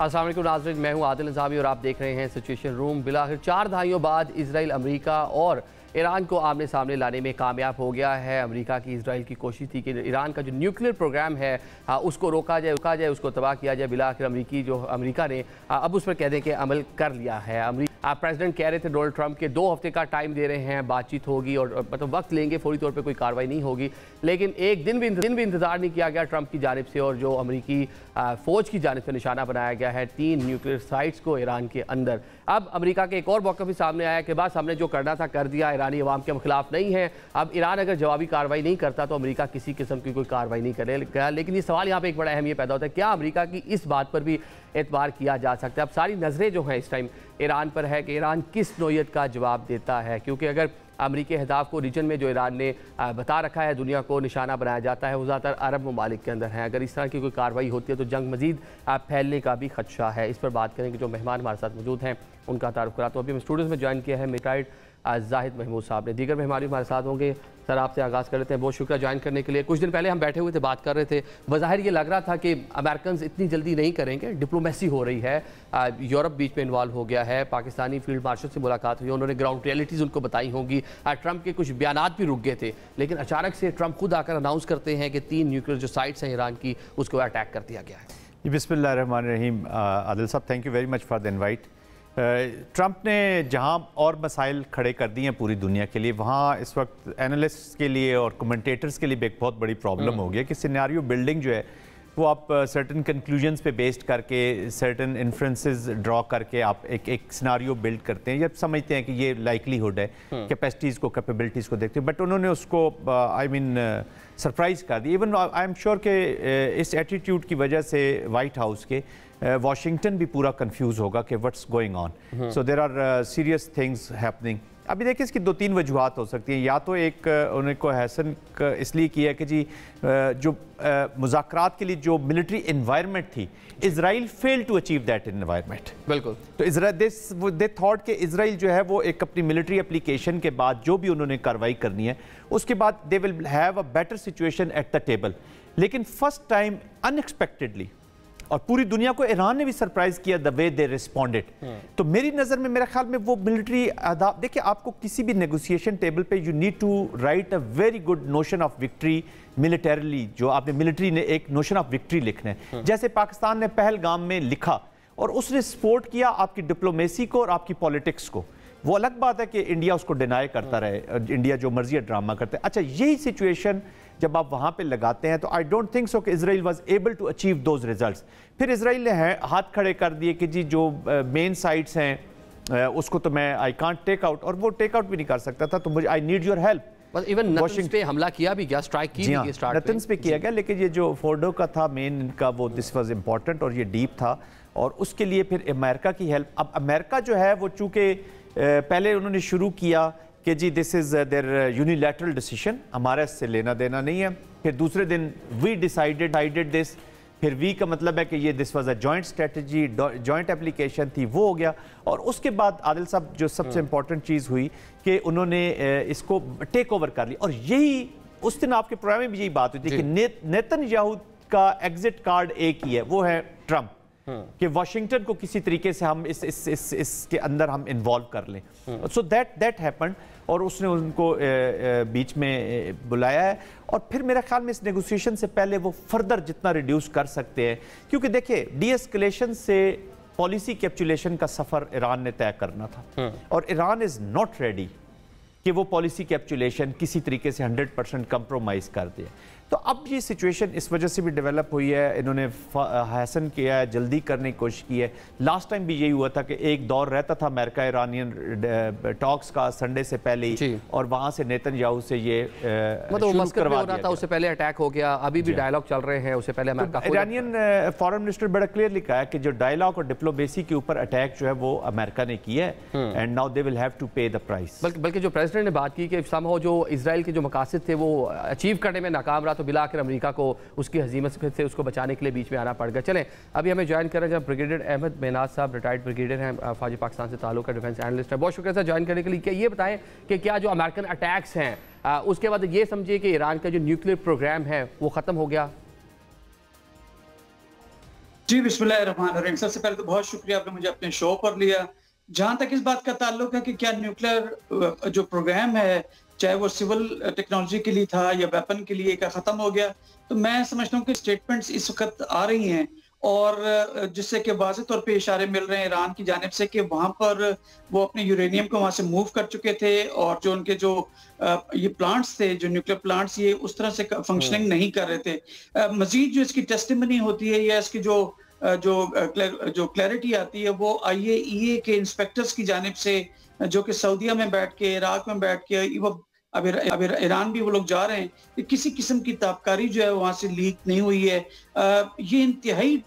अस्सलाम वालेकुम नाज़रीन, मैं हूं आदिल निज़ामी और आप देख रहे हैं सिचुएशन रूम। बिलाखिर 4 दहाइयों बाद इजराइल अमेरिका और ईरान को आमने सामने लाने में कामयाब हो गया है। अमेरिका की इजराइल की कोशिश थी कि ईरान का जो न्यूक्लियर प्रोग्राम है उसको रोका जाए, उसको तबाह किया जाए। बिलाखिर अमेरिका ने अब उस पर कह दें कि अमल कर लिया है। प्रेसिडेंट कह रहे थे डोनाल्ड ट्रंप के 2 हफ्ते का टाइम दे रहे हैं, बातचीत होगी और मतलब वक्त लेंगे, फौरी तौर पे कोई कार्रवाई नहीं होगी। लेकिन एक दिन भी इंतजार नहीं किया गया ट्रंप की जानिब से और जो अमेरिकी फ़ौज की जानिब से निशाना बनाया गया है 3 न्यूक्लियर साइट्स को ईरान के अंदर। अब अमेरिका के एक और मौक़िफ़ भी सामने आया कि बस हमने जो करना था कर दिया, ईरानी अवाम के हम खिलाफ नहीं है। अब ईरान अगर जवाबी कार्रवाई नहीं करता तो अमेरिका किसी किस्म की कोई कार्रवाई नहीं करेगा। लेकिन ये सवाल यहाँ पर एक बड़ा अहम ये पैदा होता है, क्या अमेरिका की इस बात पर भी एतबार किया जा सकता है? अब सारी नज़रें जो हैं इस टाइम ईरान पर है कि ईरान किस नौयत का जवाब देता है, क्योंकि अगर अमरीकी अहदाफ को रीजन में जो ईरान ने बता रखा है दुनिया को निशाना बनाया जाता है वो ज़्यादातर अरब ममालिक के अंदर है। अगर इस तरह की कोई कार्रवाई होती है तो जंग मजीद फैलने का भी खदशा है। इस पर बात करेंगे, जो मेहमान हमारे साथ मौजूद हैं उनका तारुफ कराता हूँ। अभी हम स्टूडियो में ज्वाइन किया है रिटायर्ड जाहिद महमूद साहब ने, दीगर मेहमान भी हमारे साथ होंगे। सर आपसे आगाज़ कर लेते हैं, बहुत शुक्रिया ज्वाइन करने के लिए। कुछ दिन पहले हम बैठे हुए थे, बात कर रहे थे, बज़ाहिर ये लग रहा था कि अमेरिकन इतनी जल्दी नहीं करेंगे, डिप्लोमेसी हो रही है, यूरोप बीच में इन्वॉल्व हो गया है, पाकिस्तानी फील्ड मार्शल से मुलाकात हुई, उन्होंने ग्राउंड रियलिटीज़ उनको बताई होंगी, ट्रंप के कुछ बयानात भी रुक गए थे, लेकिन अचानक से ट्रंप खुद आकर अनाउंस करते हैं कि 3 न्यूक्लियर जो साइट्स हैं ईरान की उसको अटैक कर दिया गया है। बिस्मिल्लाहिर्रहमानिर्रहीम। आदिल साहब, thank you very much for the invite. Trump ने जहां और मसाइल खड़े कर दिए हैं पूरी दुनिया के लिए, वहाँ इस वक्त एनालिस्ट के लिए और कमेंटेटर्स के लिए भी एक बहुत बड़ी प्रॉब्लम हो गई है कि सिनेरियो बिल्डिंग जो है वो आप सर्टन कंक्लूजन्स पे बेस्ड करके, सर्टन इन्फ्रेंसेस ड्रॉ करके आप एक सिनेरियो बिल्ड करते हैं या समझते हैं कि ये लाइकलीहुड है, कैपेसिटीज़ को, कैपेबिलिटीज़ को देखते हैं, बट उन्होंने उसको सरप्राइज़ कर दिया। इवन आई एम श्योर कि इस एटीट्यूड की वजह से वाइट हाउस के वाशिंगटन भी पूरा कंफ्यूज होगा कि what's going on. So there are serious things happening. अभी देखिए इसकी 2-3 वजूहत हो सकती हैं। या तो एक उनको हैसन इसलिए किया कि जी जो मुज़ाकरात के लिए जो मिलिट्री इन्वायरमेंट थी, Israel fail to achieve that environment. बिल्कुल, तो दे थॉट कि इजराइल जो है वो एक अपनी मिलिट्री एप्लीकेशन के बाद जो भी उन्होंने कार्रवाई करनी है उसके बाद दे will have a better situation at the table. लेकिन फर्स्ट टाइम अनएक्सपेक्टेडली, और पूरी दुनिया को ईरान ने भी सरप्राइज किया द वे दे रिस्पॉन्डेड। तो मेरी नज़र में, मेरे ख्याल में वो मिलिट्री आदाब, देखिए आपको किसी भी नेगोशिएशन टेबल पे you need to write a very good notion of victory militarily. जो आपने मिलिट्री ने एक नोशन ऑफ विक्ट्री लिखना है, जैसे पाकिस्तान ने पहलगाम में लिखा और उसने सपोर्ट किया आपकी डिप्लोमेसी को और आपकी पॉलिटिक्स को। वो अलग बात है कि इंडिया उसको डिनाई करता रहे, इंडिया जो मर्जी ड्रामा करते हैं। अच्छा, यही सिचुएशन जब आप वहाँ पे लगाते हैं तो आई डोंट थिंक सो कि Israel was able to achieve those results. फिर इजराइल ने हाथ खड़े कर दिए कि जी जो मेन साइट्स हैं उसको तो मैं आई कांट टेक आउट, और वो टेक आउट भी नहीं कर सकता था, तो मुझे I need your help. Even Natanz पे हमला किया भी गया, स्ट्राइक की भी स्टार्ट नतन्स पे किया गया, लेकिन ये जो फोर्डो का था मेन इनका, वो दिस वाज इम्पॉर्टेंट और ये डीप था, और उसके लिए फिर अमेरिका की हेल्प। अब अमेरिका जो है वो चूँकि पहले उन्होंने शुरू किया कि जी this is their unilateral decision, हमारा इससे लेना देना नहीं है। फिर दूसरे दिन वी डिसाइडेड दिस, फिर वी का मतलब है कि ये this was a joint strategy, joint application थी, वो हो गया। और उसके बाद आदिल साहब जो सबसे इंपॉर्टेंट चीज़ हुई कि उन्होंने इसको टेक ओवर कर लिया। और यही उस दिन आपके प्रोग्राम में भी यही बात हुई थी कि नेतन्याहू का एग्जिट कार्ड एक ही है, वो है ट्रंप, कि वाशिंगटन को किसी तरीके से हम इसके अंदर हम इन्वॉल्व कर लें। सो दैट हैपेंड, और उसने उनको बीच में बुलाया है। और फिर मेरा ख्याल में इस नेगोशिएशन से पहले वो फर्दर जितना रिड्यूस कर सकते हैं, क्योंकि देखिए डी एस्केलेशन से पॉलिसी कैप्चुलेशन का सफ़र ईरान ने तय करना था, और ईरान इज़ नॉट रेडी कि वो पॉलिसी कैप्चुलेशन किसी तरीके से 100% कंप्रोमाइज़ कर दे। तो अब ये सिचुएशन इस वजह से भी डेवलप हुई है, इन्होंने हैसन किया है, जल्दी करने की कोशिश की है। लास्ट टाइम भी यही हुआ था कि एक दौर रहता था अमेरिका ईरानियन टॉक्स का संडे से पहले ही, और वहाँ से नेतन्याहू से ये मतलब मस्कत में हो रहा था, उससे पहले अटैक हो गया, अभी भी डायलॉग चल रहे हैं, उससे पहले अमेरिका ईरानियन फॉरेन मिनिस्टर बड़ा क्लियरली कहा है कि जो डायलॉग और डिप्लोमेसी के ऊपर अटैक जो है वो अमेरिका ने किया है, and now they will have to pay the price. बल्कि जो प्रेसिडेंट ने बात की कि समहाउ जो इजराइल के जो मकासद थे वो अचीव करने में नाकाम रहा, तो बिलाकर अमेरिका को उसकी हजीमत से उसको बचाने के लिए बीच में आना पड़ गया। चलें, अभी हमें ज्वाइन कर रहे हैं ब्रिगेडियर अहमद मेहनाज साहब, रिटायर्ड ब्रिगेडियर हैं, फौजी पाकिस्तान से ताल्लुक है, डिफेंस एनालिस्ट है। बहुत शुक्रिया सर ज्वाइन करने के लिए। क्या ये बताएं कि क्या जो अमेरिकन अटैक्स हैं उसके बाद ये समझिए कि ईरान का जो न्यूक्लियर प्रोग्राम है वो ख़त्म हो गया? जी, बिस्मिल्लाहिर्रहमानिर्रहीम। सबसे पहले तो बहुत शुक्रिया आपने मुझे अपने शो पर लिया। जहाँ तक इस बात का ताल्लुक है कि क्या न्यूक्लियर जो प्रोग्राम है, चाहे वो सिविल टेक्नोलॉजी के लिए था या वेपन के लिए, क्या ख़त्म हो गया? तो मैं समझता हूँ कि स्टेटमेंट्स इस वक़्त आ रही हैं और जिससे कि वाज़ेह तौर पे इशारे मिल रहे हैं ईरान की जानिब से कि वहाँ पर वो अपने यूरेनियम को वहाँ से मूव कर चुके थे और जो उनके जो ये प्लांट्स थे, जो न्यूक्लियर प्लांट्स, ये उस तरह से फंक्शनिंग नहीं कर रहे थे। मज़ीद जो इसकी टेस्टिमनी होती है या इसकी जो क्लैरिटी आती है वो आईएईए के इंस्पेक्टर्स की जानिब से, जो कि सऊदीया में बैठ के, इराक में बैठ के, अब ईरान भी वो लोग जा रहे हैं कि किसी किस्म की ताबकारी जो है वहां से लीक नहीं हुई है। ये इंतहाई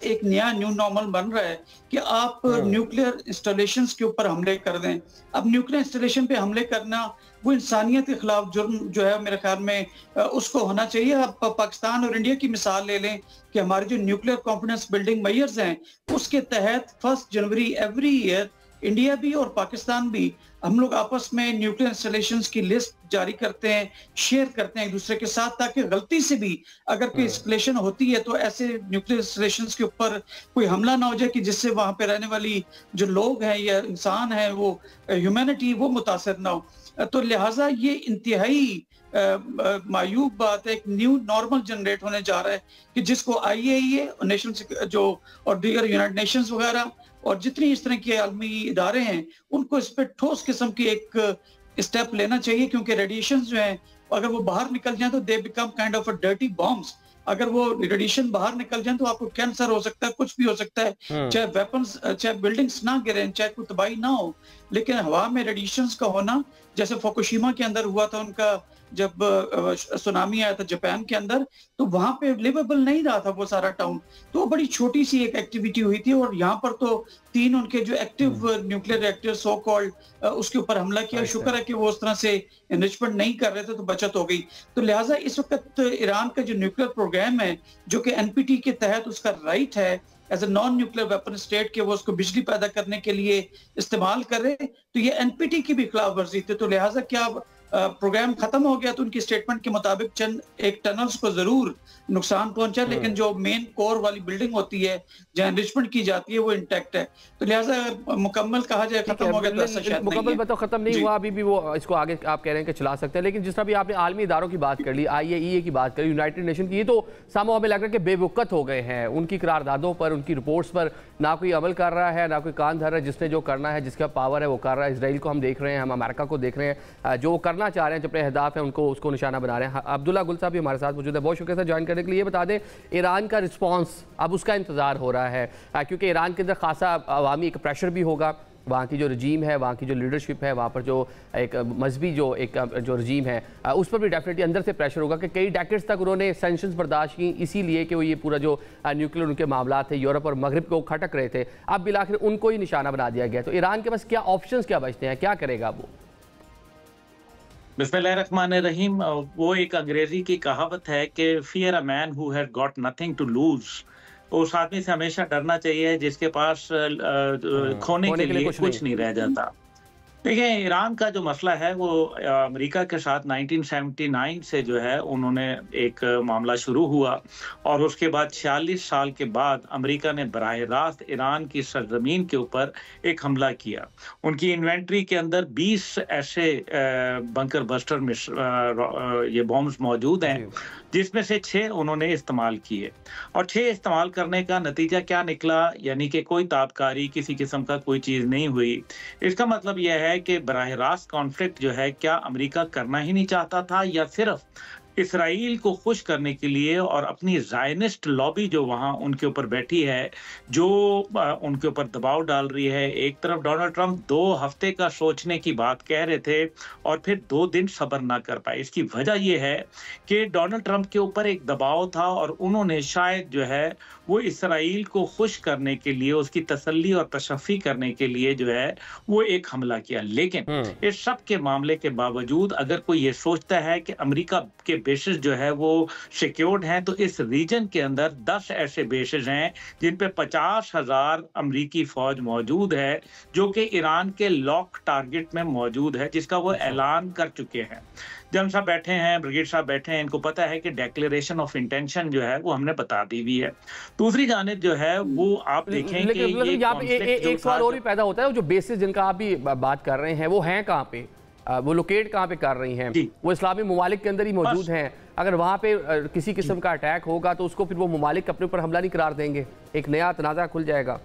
एक नया न्यू नॉर्मल बन रहा है कि आप न्यूक्लियर इंस्टॉलेशंस के ऊपर हमले कर दें। अब न्यूक्लियर इंस्टॉलेशन पे हमले करना वो इंसानियत के खिलाफ जुर्म जो है मेरे ख्याल में उसको होना चाहिए। आप पाकिस्तान और इंडिया की मिसाल ले लें कि हमारे जो न्यूक्लियर कॉन्फिडेंस बिल्डिंग मेजर्स हैं उसके तहत 1 जनवरी एवरी ईयर इंडिया भी और पाकिस्तान भी, हम लोग आपस में न्यूक्लियर इंस्टॉलेशंस की लिस्ट जारी करते हैं, शेयर करते हैं एक दूसरे के साथ, ताकि गलती से भी अगर कोई इंस्टॉलेशन होती है तो ऐसे न्यूक्लियर इंस्टॉलेशंस के ऊपर कोई हमला ना हो जाए कि जिससे वहां पे रहने वाली जो लोग हैं या इंसान है, वो ह्यूमैनिटी, वो मुतासर ना हो। तो लिहाजा ये इंतहाई मायूब बात है, एक न्यू नॉर्मल जनरेट होने जा रहा है कि जिसको आईएईए नेशन जो और दीगर यूनाइटेड नेशंस वगैरह और जितनी इस तरह के आलमी इदारे हैं उनको इस पर ठोस किस्म की एक स्टेप लेना चाहिए, क्योंकि रेडिएशन जो है अगर वो बाहर निकल जाए तो they become kind of a dirty bombs. अगर वो रेडिएशन बाहर निकल जाए तो आपको कैंसर हो सकता है, कुछ भी हो सकता है, चाहे वेपन्स, चाहे बिल्डिंग्स ना गिरे, चाहे कोई तबाही ना हो, लेकिन हवा में रेडिएशंस का होना, जैसे फुकुशिमा के अंदर हुआ था, उनका जब सुनामी आया था जापान के अंदर, तो वहां पे लिवेबल नहीं रहा था वो सारा टाउन। तो बड़ी छोटी सी एक एक्टिविटी हुई थी और यहाँ पर तो 3 उनके जो active nuclear reactor so called उसके ऊपर हमला किया। शुक्र है कि वो उस तरह से एनरिचमेंट नहीं कर रहे थे, तो बचत हो गई। तो लिहाजा इस वक्त ईरान का जो न्यूक्लियर प्रोग्राम है, जो कि एनपीटी के तहत उसका राइट है as a non nuclear weapon state के वो उसको बिजली पैदा करने के लिए इस्तेमाल करे, तो ये एनपीटी की भी खिलाफ वर्जी थी। तो लिहाजा क्या प्रोग्राम खत्म हो गया तो उनकी स्टेटमेंट के मुताबिक चंद एक टनल्स को जरूर नुकसान पहुंचा, लेकिन जो मेन कोर वाली बिल्डिंग होती है जहां एनरिचमेंट की जाती है वो इंटैक्ट है। तो लिहाजा मुकम्मल कहा जाए खत्म हो गया तो ऐसा शायद मुकम्मल बताओ खत्म नहीं हुआ, अभी भी वो इसको आगे आप कह रहे हैं कि चला सकते हैं। लेकिन जिस तरह भी आपने आलमी इदारों की बात कर ली, आईएईए की बात करी, यूनाइटेड नेशन की, ये तो सामो हमें लग रहा है कि बेवकत हो गए हैं। उनकी करारदादों पर, उनकी रिपोर्ट्स पर ना कोई अमल कर रहा है, ना कोई कान धर रहा है। जिसने जो करना है, जिसका पावर है वो कर रहा है। इसराइल को हम देख रहे हैं, हम अमेरिका को देख रहे हैं, जो करना चाह रहे हैं, जो अपने अहदाफ है उनको उसको निशाना बना रहे हैं। अब्दुल्ला गुल साहब भी हमारे साथ मौजूद है, बहुत शुक्रिया सर ज्वाइन करने के लिए। बता दें ईरान का रिस्पॉन्स अब उसका इंतजार हो रहा है, क्योंकि ईरान के अंदर खासा अवामी एक प्रेशर भी होगा। वहाँ की जो रजीम है, वहाँ की जो लीडरशिप है, वहाँ पर जो एक मजहबी जो रजीम है, उस पर भी डेफिनेटली अंदर से प्रेशर होगा कि कई डेकेड्स तक उन्होंने सैंक्शंस बर्दाश्त की, इसीलिए कि वो ये पूरा जो न्यूक्लियर उनके मामला थे यूरोप और मगरब को खटक रहे थे, अब बिलाखिर उनको ही निशाना बना दिया गया। तो ईरान के पास क्या ऑप्शंस क्या बचते हैं, क्या करेगा वो? बिस्मिल्लाहिर्रहमानिर्रहीम। वो एक अंग्रेजी की कहावत है कि fear a man who had got nothing to lose. उस आदमी से हमेशा डरना चाहिए जिसके पास खोने के लिए कुछ नहीं रह जाता। देखिए, ईरान का जो मसला है वो अमेरिका के साथ 1979 से जो है उन्होंने एक मामला शुरू हुआ और उसके बाद 46 साल के बाद अमेरिका ने बराह रास्त ईरान की सरजमीन के ऊपर एक हमला किया। उनकी इन्वेंट्री के अंदर 20 ऐसे बंकर बस्टर ये बॉम्ब्स मौजूद हैं, जिसमें से 6 उन्होंने इस्तेमाल किए। और 6 इस्तेमाल करने का नतीजा क्या निकला, यानी कि कोई ताबकारी, किसी किस्म का कोई चीज़ नहीं हुई। इसका मतलब यह है कि बराह रास्त कॉन्फ्लिक्ट जो है, क्या अमेरिका करना ही नहीं चाहता था या सिर्फ इसराइल को खुश करने के लिए और अपनी ज़ायनिस्ट लॉबी जो वहाँ उनके ऊपर बैठी है, जो उनके ऊपर दबाव डाल रही है। एक तरफ डोनाल्ड ट्रंप 2 हफ्ते का सोचने की बात कह रहे थे और फिर 2 दिन सब्र ना कर पाए। इसकी वजह यह है कि डोनाल्ड ट्रंप के ऊपर एक दबाव था और उन्होंने शायद जो है वो इसराइल को खुश करने के लिए, उसकी तसल्ली और तशफ़ी करने के लिए जो है वो एक हमला किया। लेकिन इस सब के मामले के बावजूद अगर कोई ये सोचता है कि अमेरिका के बेसिस जो है वो सिक्योर्ड हैं, तो इस रीजन के अंदर 10 ऐसे बेसिस हैं जिन पे 50,000 अमेरिकी फौज मौजूद है, जो कि ईरान के लॉक टारगेट में मौजूद है, जिसका वो ऐलान कर चुके हैं। जनरल साहब बैठे हैं, ब्रिगेड साहब बैठे हैं, इनको पता है कि डिक्लेरेशन ऑफ इंटेंशन जो है वो हमने बता दी हुई है। दूसरी जानिब जो है वो आप देखें कि यहाँ पे एक सवाल और भी पैदा होता है, जो बेसिस जिनका आप भी बात कर रहे हैं वो हैं कहाँ पे, वो लोकेट कहाँ पे कर रही हैं? वो इस्लामी ममालिक के अंदर ही मौजूद हैं। अगर वहाँ पे किसी किस्म का अटैक होगा तो उसको फिर वो ममालिक अपने ऊपर हमला नहीं करार देंगे, एक नया तनाज़ा खुल जाएगा।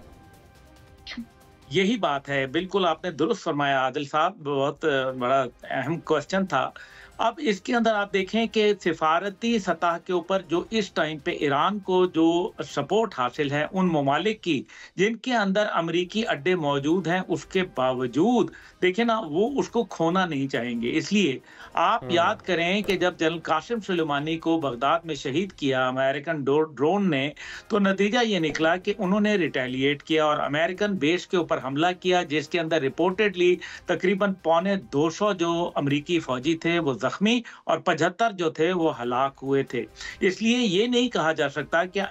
यही बात है, बिल्कुल आपने दुरुस्त फरमाया आदिल साहब, बहुत बड़ा अहम क्वेश्चन था। अब इसके अंदर आप देखें कि सिफारती सतह के ऊपर जो इस टाइम पे ईरान को जो सपोर्ट हासिल है उन ममालिक की जिनके अंदर अमरीकी अड्डे मौजूद हैं, उसके बावजूद देखें ना वो उसको खोना नहीं चाहेंगे। इसलिए आप याद करें कि जब जनरल कासिम सुलेमानी को बगदाद में शहीद किया अमेरिकन ड्रोन ने, तो नतीजा ये निकला कि उन्होंने रिटेलिएट किया और अमेरिकन बेस के ऊपर हमला किया, जिसके अंदर रिपोर्टेडली तकरीबन 250 जो अमरीकी फौजी थे वो जख्मी और 75 जो थे वो हलाक हुए थे। इसलिए ये नहीं कहा जा सकता कि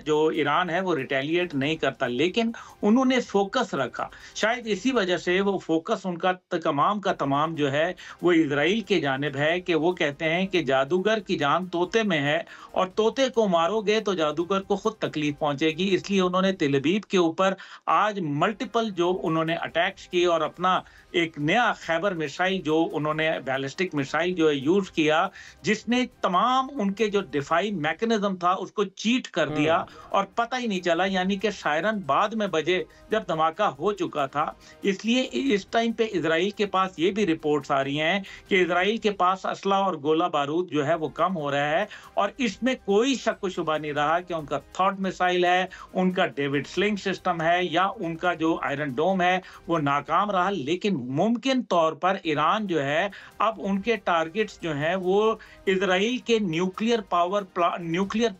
जो ईरान है वो रिटेलिएट नहीं करता, लेकिन उन्होंने फोकस रखा। शायद इसी वजह से वो फोकस उनका तमाम का तमाम जो है वो इजराइल के जानिब है कि वो कहते हैं कि जादूगर की जान तोते में है और तोते को मारोगे तो जादूगर को खुद तकलीफ पहुंचेगी। इसलिए उन्होंने तेल अवीव के ऊपर आज मल्टीपल जो उन्होंने अटैक्स किए और अपना एक नया खैबर मिसाइल जो उन्होंने बैलिस्टिक मिसाइल जो है यूज किया, जिसने तमाम उनके जो डिफाई मैकेनिज्म था उसको चीट कर दिया और पता ही नहीं चला, यानी कि शायरन बाद में बजे जब धमाका हो चुका था। इसलिए इस टाइम पे इजराइल के पास ये भी रिपोर्ट्स आ रही हैं कि इजराइल के पास असला और गोला बारूद जो है वो कम हो रहा है और इसमें कोई शक व शुबा नहीं रहा कि उनका थॉट मिसाइल है, उनका डेविड स्लिंग सिस्टम है या उनका जो आयरन डोम है वो नाकाम रहा। लेकिन मुमकिन तौर पर ईरान जो है अब उनके टारगेट्स जो हैं वो इजराइल के न्यूक्लियर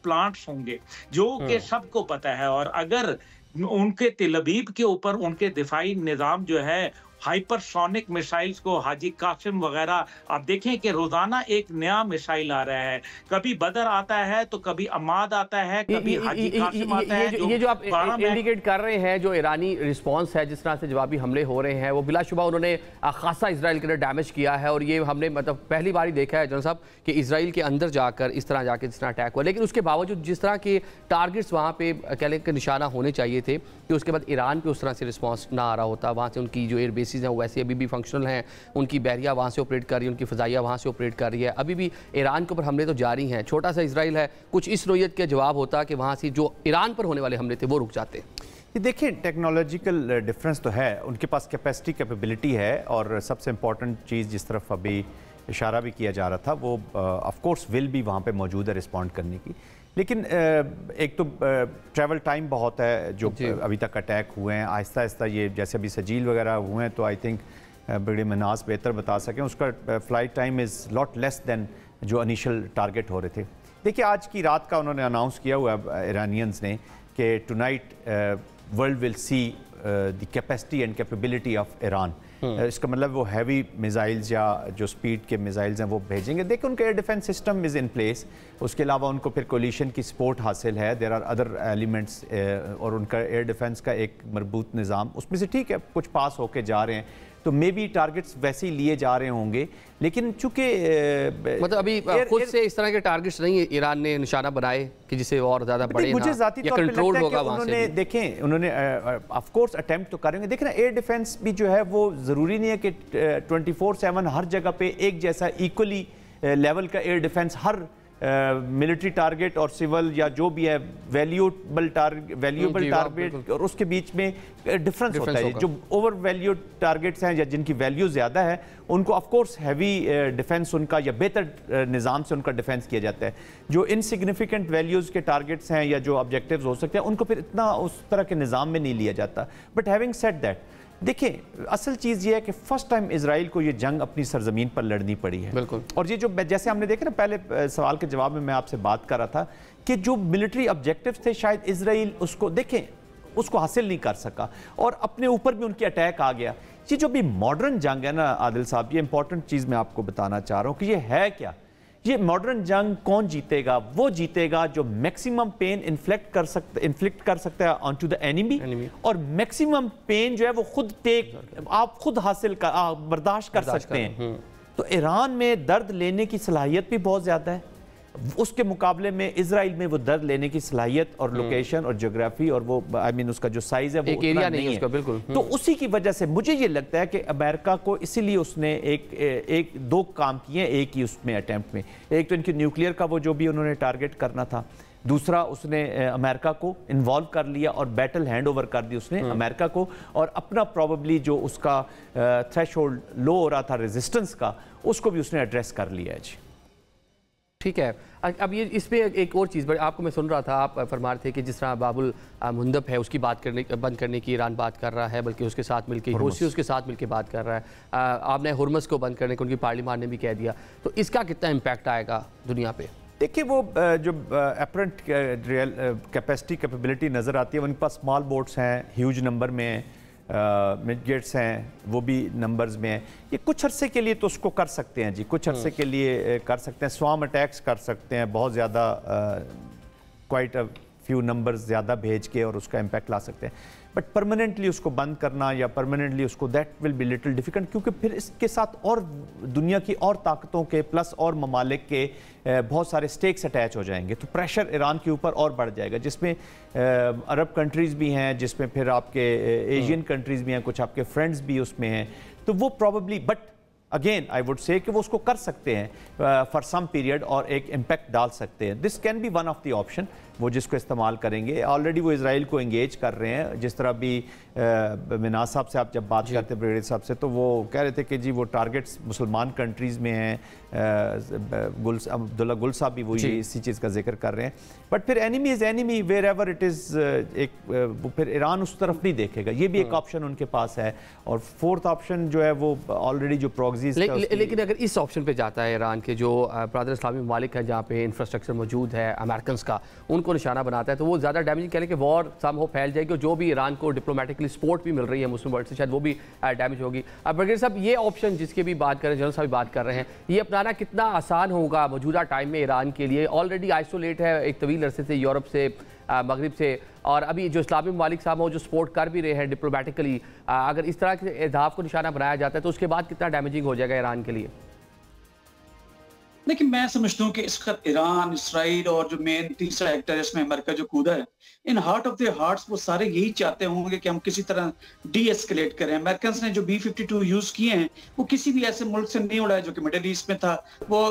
प्लांट्स होंगे, जो कि सबको पता है। और अगर उनके तेल अवीव के ऊपर उनके दिफाई निजाम जो है हाइपरसोनिक मिसाइल्स को हाजी कासिम वगैरह, आप देखें कि रोजाना एक नया मिसाइल आ रहा है, कभी बदर आता है तो कभी अमाद आता है, कभी हाजी कासिम आता है। ये जो आप इंडिकेट कर रहे हैं जो ईरानी रिस्पांस है, जिस तरह से जवाबी हमले हो रहे हैं, वो बिलाशुबा उन्होंने खासा इजराइल के लिए डैमेज किया है और ये हमने मतलब पहली बार ही देखा है जनरल साहब कि इजराइल के अंदर जाकर इस तरह जाकर जिस तरह अटैक हुआ। लेकिन उसके बावजूद जिस तरह के टारगेट्स वहाँ पे कह लें कि निशाना होने चाहिए थे कि उसके बाद ईरान पे उस तरह से रिस्पांस ना आ रहा होता, वहाँ से उनकी जो एयर बेसिस हैं वैसे अभी भी फंक्शनल हैं, उनकी बहरिया वहाँ से ऑपरेट कर रही है, उनकी फ़ज़ाइया वहाँ से ऑपरेट कर रही है, अभी भी ईरान के ऊपर हमले तो जारी हैं। छोटा सा इजराइल है, कुछ इस नोयत के जवाब होता कि वहाँ से जो ईरान पर होने वाले हमले थे वो रुक जाते। देखिए टेक्नोलॉजिकल डिफरेंस तो है, उनके पास कैपेसिटी कैपेबिलिटी है और सबसे इम्पॉर्टेंट चीज़ जिस तरफ अभी इशारा भी किया जा रहा था वो ऑफ कोर्स विल भी वहाँ पे मौजूद है रिस्पॉन्ड करने की। लेकिन एक तो ट्रैवल टाइम बहुत है जो अभी तक अटैक हुए हैं, आहिस्ता आहिस्ता ये जैसे अभी सजील वगैरह हुए हैं तो आई थिंक बड़े मनास बेहतर बता सकें, उसका flight time is lot less than जो इनिशियल टारगेट हो रहे थे। देखिए आज की रात का उन्होंने अनाउंस किया हुआ ईरानियंस ने कि tonight world will see the capacity and capability of Iran. इसका मतलब वो हैवी मिसाइल्स या जो स्पीड के मिसाइल्स हैं वो भेजेंगे। देखिए उनका air defence system is in place, उसके अलावा उनको फिर कोलिशन की सपोर्ट हासिल है, देयर आर अदर एलिमेंट्स और उनका एयर डिफेंस का एक मरबूत निज़ाम उसमें से ठीक है कुछ पास होके जा रहे हैं, तो मे बी टारगेट्स वैसे ही लिए जा रहे होंगे। लेकिन चूंकि मतलब अभी खुद से इस तरह के टारगेट्स नहीं ईरान ने निशाना बनाए कि जिसे और ज़्यादा बड़े मुझे ज़ाती तौर पे लगता है कि उन्होंने देखें उन्होंने ऑफ कोर्स अटेम्प्ट तो करेंगे। देखें ना एयर डिफेंस भी जो है वो ज़रूरी नहीं है कि 24/7 हर जगह पे एक जैसा इक्वली लेवल का एयर डिफेंस हर मिलिट्री टारगेट और सिविल या जो भी है वैल्यूएबल टारगेट और उसके बीच में डिफरेंस होता है। जो ओवर वैल्यूड टारगेट्स हैं या जिनकी वैल्यू ज़्यादा है उनको ऑफ कोर्स हैवी डिफेंस उनका या बेहतर निज़ाम से उनका डिफेंस किया जाता है। जो इनसिग्निफिकेंट वैल्यूज़ के टारगेट्स हैं या जो ऑब्जेक्टिव्स हो सकते हैं उनको फिर इतना उस तरह के निज़ाम में नहीं लिया जाता। बट हैविंग सेड दैट, देखिए असल चीज़ ये है कि फर्स्ट टाइम इजराइल को ये जंग अपनी सरजमीन पर लड़नी पड़ी है। बिल्कुल। और ये जो जैसे हमने देखा ना पहले सवाल के जवाब में मैं आपसे बात कर रहा था कि जो मिलिट्री ऑब्जेक्टिव्स थे शायद इजराइल उसको देखें उसको हासिल नहीं कर सका और अपने ऊपर भी उनकी अटैक आ गया। ये जो भी मॉडर्न जंग है ना आदिल साहब, ये इंपॉर्टेंट चीज़ मैं आपको बताना चाह रहा हूँ कि ये है क्या। ये मॉडर्न जंग कौन जीतेगा? वो जीतेगा जो मैक्सिमम पेन इन्फ्लिक्ट कर सकता है ऑन टू द एनिमी और मैक्सिमम पेन जो है वो खुद आप खुद हासिल बर्दाश्त कर सकते हैं। तो ईरान में दर्द लेने की सलाहियत भी बहुत ज़्यादा है, उसके मुकाबले में इजराइल में वो दर्द लेने की सलाहियत और लोकेशन और ज्योग्राफी और वो उसका जो साइज है वो एक एरिया नहीं है उसका, बिल्कुल। तो उसी की वजह से मुझे ये लगता है कि अमेरिका को इसीलिए उसने एक दो काम किए, एक ही उसमें अटेम्प्ट में। एक तो इनकी न्यूक्लियर का वो जो भी उन्होंने टारगेट करना था, दूसरा उसने अमेरिका को इन्वॉल्व कर लिया और बैटल हैंड ओवर कर दी उसने अमेरिका को, और अपना प्रॉबली जो उसका थ्रेशोल्ड लो हो रहा था रेजिस्टेंस का, उसको भी उसने एड्रेस कर लिया है। जी ठीक है। अब ये इसमें एक और चीज़, आपको मैं सुन रहा था, आप फरमा रहे थे कि जिस तरह बाबुल मुंदब है उसकी बात बंद करने की ईरान बात कर रहा है, बल्कि उसके साथ मिलकर रूसी उसके साथ मिलकर बात कर रहा है। आपने हुर्मस को बंद करने को उनकी पार्लियामान ने भी कह दिया, तो इसका कितना इम्पैक्ट आएगा दुनिया पे? देखिए वो जो अपरेंट रियल कैपेसिटी कैपेबिलिटी नज़र आती है, उनके पास स्मॉल बोट्स हैं, ह्यूज नंबर में मिडगेट्स हैं, वो भी नंबर्स में हैं। ये कुछ अरसे के लिए तो उसको कर सकते हैं जी, कुछ अरसे के लिए कर सकते हैं, स्वाम अटैक्स कर सकते हैं, बहुत ज़्यादा क्वाइट अ फ्यू नंबर्स ज़्यादा भेज के और उसका इम्पैक्ट ला सकते हैं। बट परमानेंटली उसको बंद करना या परमानेंटली उसको, that will be little difficult, क्योंकि फिर इसके साथ और दुनिया की और ताकतों के प्लस और ममालिक के बहुत सारे स्टेक्स अटैच हो जाएंगे, तो प्रेशर ईरान के ऊपर और बढ़ जाएगा, जिसमें अरब कंट्रीज़ भी हैं, जिसमें फिर आपके एशियन कंट्रीज़ भी हैं, कुछ आपके फ्रेंड्स भी उसमें हैं, तो वो probably, but again I would say कि वो उसको कर सकते हैं फॉर सम पीरियड और एक इम्पैक्ट डाल सकते हैं। This can be one of the option, वो जिसको इस्तेमाल करेंगे। ऑलरेडी वो इजराइल को एंगेज कर रहे हैं, जिस तरह भी मिनाज साहब से आप जब बात करते हैं, ब्रिगेडियर साहब से, तो वो कह रहे थे कि जी वो टारगेट्स मुसलमान कंट्रीज़ में हैं, अब्दुल्ला गुल साहब भी वही इसी चीज़ का जिक्र कर रहे हैं। बट फिर enemy is enemy wherever it is, एक फिर ईरान उस तरफ नहीं देखेगा, ये भी एक ऑप्शन उनके पास है। और फोर्थ ऑप्शन जो है वो ऑलरेडी जो प्रॉक्सीज, लेकिन अगर इस ऑप्शन पे जाता है ईरान के जो ब्रदर इस्लामी ममालिक हैं, जहाँ पे इंफ्रास्ट्रक्चर मौजूद है अमेरिकन का, उनको निशाना बनाता है, तो वो ज़्यादा डैमेजिंग कह लें कि वॉर सम हो फैल जाएगी, और जो भी ईरान को डिप्लोमेटिकली सपोर्ट भी मिल रही है मुस्लिम वर्ल्ड से, शायद वो भी डैमेज होगी। अब ब्रिगेडियर साहब, ये ऑप्शन जिसकी भी बात कर रहे हैं, जनरल साहब भी बात कर रहे हैं, ये अपनाना कितना आसान होगा मौजूदा टाइम में ईरान के लिए? ऑलरेडी आइसोलेट है एक तवील अरसे से यूरोप से, मगरिब से, और अभी जो इस्लामी ममालिक साहब हो जो सपोर्ट कर भी रहे हैं डिप्लोमेटिकली, अगर इस तरह के अहदाफ को निशाना बनाया जाता है तो उसके बाद कितना डैमेजिंग हो जाएगा ईरान के लिए? देखिए, मैं समझता हूँ कि इस वक्त ईरान, इसराइल और जो मेन तीसरा एक्टर है इसमें अमेरिका जो कूदा है, in heart of the hearts वो सारे यही चाहते होंगे कि हम किसी तरह डी एस्केलेट करें। अमेरिकन ने जो B-52 यूज किए हैं वो किसी भी ऐसे मुल्क से नहीं उड़ाया जो कि मिडिल ईस्ट में था। वो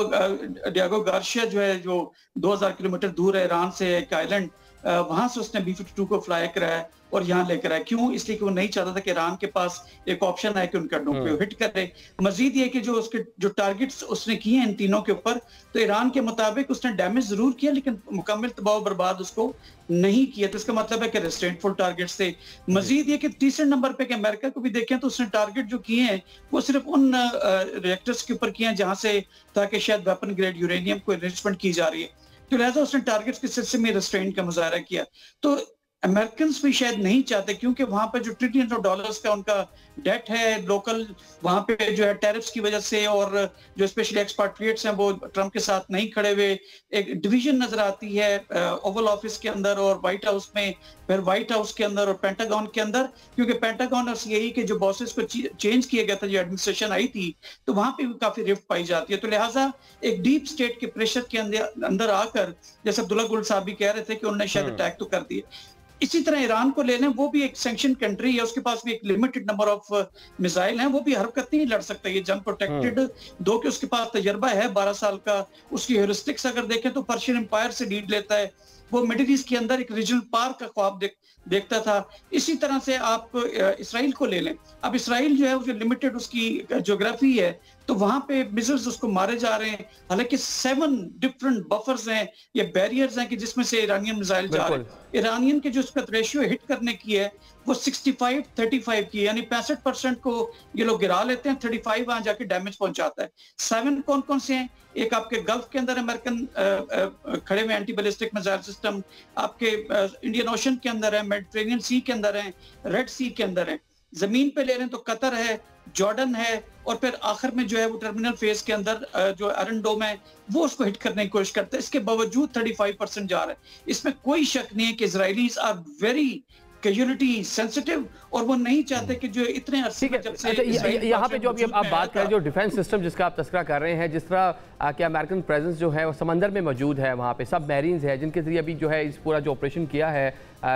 डियागो गार्शिया जो है, जो 2000 किलोमीटर दूर है ईरान से, एक आइलैंड, वहां से उसने B-52 को फ्लाई कराया और यहाँ लेकर आया। क्यों? इसलिए कि वो नहीं चाहता था कि ईरान के पास एक ऑप्शन है कि उनका पे हिट करे। मजीद ये कि जो उसके जो टारगेट्स उसने किए हैं इन तीनों के ऊपर, तो ईरान के मुताबिक उसने डैमेज जरूर किया लेकिन मुकम्मल तबाह बर्बाद उसको नहीं किया। तो इसका मतलब है कि रेस्ट्रेंटफुल टारगेट्स थे। मजीद ये कि तीसरे नंबर पे कि अमेरिका को भी देखें तो उसने टारगेट जो किए हैं वो सिर्फ उन रिएक्टर्स के ऊपर किए हैं जहां से ताकि शायद वेपन ग्रेड यूरेनियम को एनरिचमेंट की जा रही है, तो लिहाजा उसने टारगेट्स के सिलसिले में रेस्ट्रेंट का मुजाहरा किया। तो अमेरिकन भी शायद नहीं चाहते, क्योंकि वहां पे जो ट्रिलियन ऑफ डॉलर्स का उनका डेट है लोकल, वहां पे जो है टैरिफ्स की वजह से, और जो स्पेशली एक्सपाट्रिएट्स हैं वो ट्रंप के साथ नहीं खड़े हुए। एक डिवीजन नजर आती है ओवल ऑफिस के अंदर और व्हाइट हाउस में, फिर व्हाइट हाउस के अंदर और पेंटागन के अंदर, क्योंकि पेंटागन और सीआईए के जो बॉसेस को चेंज किया गया था, जो एडमिनिस्ट्रेशन आई थी, तो वहां पे भी काफी रिफ्ट पाई जाती है। तो लिहाजा एक डीप स्टेट के प्रेशर के अंदर आकर, जैसे अब्दुल्ला गुल साहब भी कह रहे थे कि उन्होंने शायद अटैक तो कर दिया। इसी तरह ईरान को ले लें, वो भी एक सैंक्शन कंट्री है, उसके पास भी एक लिमिटेड नंबर ऑफ मिसाइल हैं, वो भी हरकत नहीं लड़ सकता, ये जंग प्रोटेक्टेड, दो कि उसके पास तजर्बा है 12 साल का। उसकी ह्यूरिस्टिक्स अगर देखें तो पर्शियन एम्पायर से लीड लेता है, वो मिडिल ईस्ट के अंदर एक रीजनल पार्क का ख्वाब देखता था। इसी तरह से आप इसराइल को ले लें, अब इसराइल जो है वो लिमिटेड उसकी ज्योग्राफी है, तो वहां पे मिसाइल्स उसको मारे जा रहे हैं, हालांकि 7 डिफरेंट बफर्स हैं या बैरियर्स हैं कि जिसमें से ईरानियन मिसाइल जा रहे हैं। ईरानियन के जो उसका रेशियो हिट करने की है वो 65-35 की, यानी 65% को ये लोग गिरा लेते हैं, 35 वहां जाके डैमेज पहुंचाता है। 7 कौन कौन से हैं? एक आपके गल्फ के अंदर अमेरिकन खड़े हुए एंटी बैलिस्टिक मिसाइल सिस्टम, आपके इंडियन ओशन के अंदर है, मेडिटेरेनियन सी के अंदर है, रेड सी के अंदर है। जमीन पे ले रहे हैं तो कतर है, जॉर्डन है, और फिर आखिर में जो है वो टर्मिनल फेज के अंदर जो आयरन डोम है वो उसको हिट करने की कोशिश करता है। इसके बावजूद 35% जा रहा है। इसमें कोई शक नहीं है कि Israelis are very casualty sensitive, और वो नहीं चाहते कि जो इतने अरसे में जब से यहाँ पे जो अभी आप बात करें, जो डिफेंस सिस्टम जिसका आप तस्करा कर रहे हैं, जिस तरह कि अमेरिकन प्रेजेंस जो है वो समंदर में मौजूद है, वहाँ पे सब मैरीन्स है जिनके जरिए अभी जो है इस पूरा जो ऑपरेशन किया है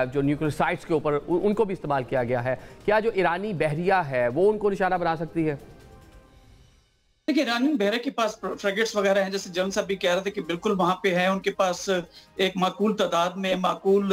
जो न्यूक्लियर साइट्स के ऊपर उनको भी इस्तेमाल किया गया है, क्या जो ईरानी बहरिया है वो उनको निशाना बना सकती है? देखिए, ईरानी बहरे के पास फ्रेगेट्स वगैरह हैं, जैसे जन साहब भी कह रहे थे कि बिल्कुल वहां पे है, उनके पास एक माकूल तादाद में माकूल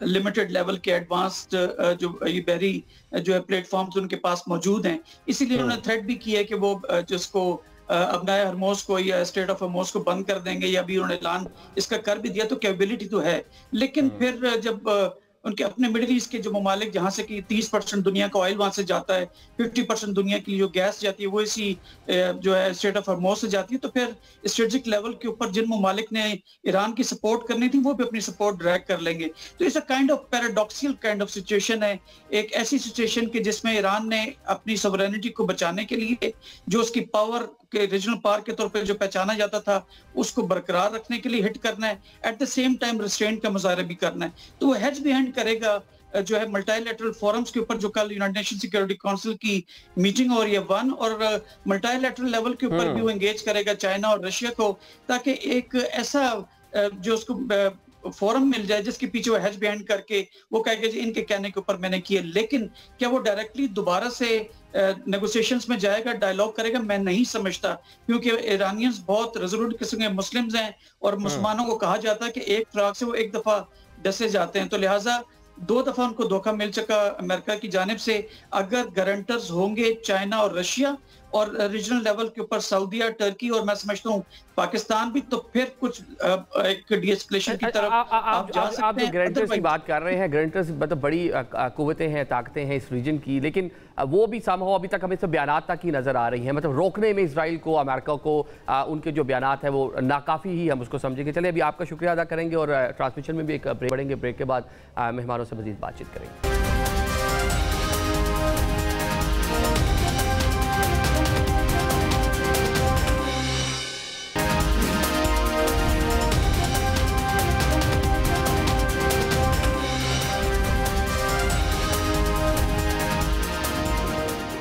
लिमिटेड लेवल के एडवांस्ड जो ये बहरी जो है प्लेटफॉर्म्स उनके पास मौजूद हैं। इसीलिए उन्होंने थ्रेट भी किया है कि वो जिसको अपनाए हरमोज को या स्टेट ऑफ हरमोज को बंद कर देंगे, या अभी उन्होंने ऐलान इसका कर भी दिया, तो कैपेबिलिटी तो है। लेकिन फिर जब उनके अपने मिडिल ईस्ट के जो ममालिक जहाँ से कि 30% दुनिया का ऑयल वहां से जाता है, 50% दुनिया की जो गैस जाती है वो इसी जो है स्टेट ऑफ हरमोज से जाती है, तो फिर स्ट्रेटेजिक लेवल के ऊपर जिन ममालिक ने ईरान की सपोर्ट करनी थी वो भी अपनी सपोर्ट ड्रैग कर लेंगे। तो it's a kind of paradoxical kind of situation है, एक ऐसी सिचुएशन की जिसमें ईरान ने अपनी सॉवरेनिटी को बचाने के लिए जो उसकी पावर के रीजनल पावर के तौर पे जो पहचाना जाता था उसको बरकरार रखने के लिए हिट करना है, at the same time restraint का मुजाहरा भी करना है। तो वो हेज बिहाइंड करेगा जो है मल्टीलैटरल फोरम्स के ऊपर, जो कल यूनाइटेड नेशन सिक्योरिटी काउंसिल की मीटिंग हो रही है 1, और मल्टीलैटरल लेवल के ऊपर भी वो एंगेज करेगा चाइना और रशिया को, ताकि एक ऐसा जो उसको फोरम मिल जाए जिसके पीछे वो हेज बिहाइंड करके वो कहेगा जी इनके कहने के ऊपर मैंने किया। लेकिन क्या वो डायरेक्टली दोबारा से नेगोशिएशंस में जाएगा, डायलॉग करेगा? मैं नहीं समझता, क्योंकि ईरानियंस बहुत रेजोल्यूट किस्म के मुस्लिम्स हैं, और मुसलमानों को कहा जाता है कि एक फ्राक से वो एक दफा डसे जाते हैं। तो लिहाजा 2 दफा उनको धोखा मिल चुका अमेरिका की जानिब से। अगर गारंटर्स होंगे चाइना और रशिया, और रीजनल लेवल के ऊपर सऊदीया, टर्की, और मैं समझता हूँ पाकिस्तान भी, तो फिर कुछ एक डीएस्केलेशन की तरफ आप जा सकते हैं। आप जो गारंटर्स की बात कर रहे हैं, गारंटर्स मतलब बड़ी कुव्वतें हैं, ताकतें हैं इस रीजन की, लेकिन वो भी समहाउ अभी तक हमें सब बयानात तक ही नजर आ रही हैं, मतलब रोकने में इसराइल को, अमेरिका को उनके जो बयानात है वो नाकाफी ही हम उसको समझेंगे। चलिए, अभी आपका शुक्रिया अदा करेंगे और ट्रांसमिशन में भी एक ब्रेक पड़ेंगे, ब्रेक के बाद मेहमानों से मजीद बातचीत करेंगे।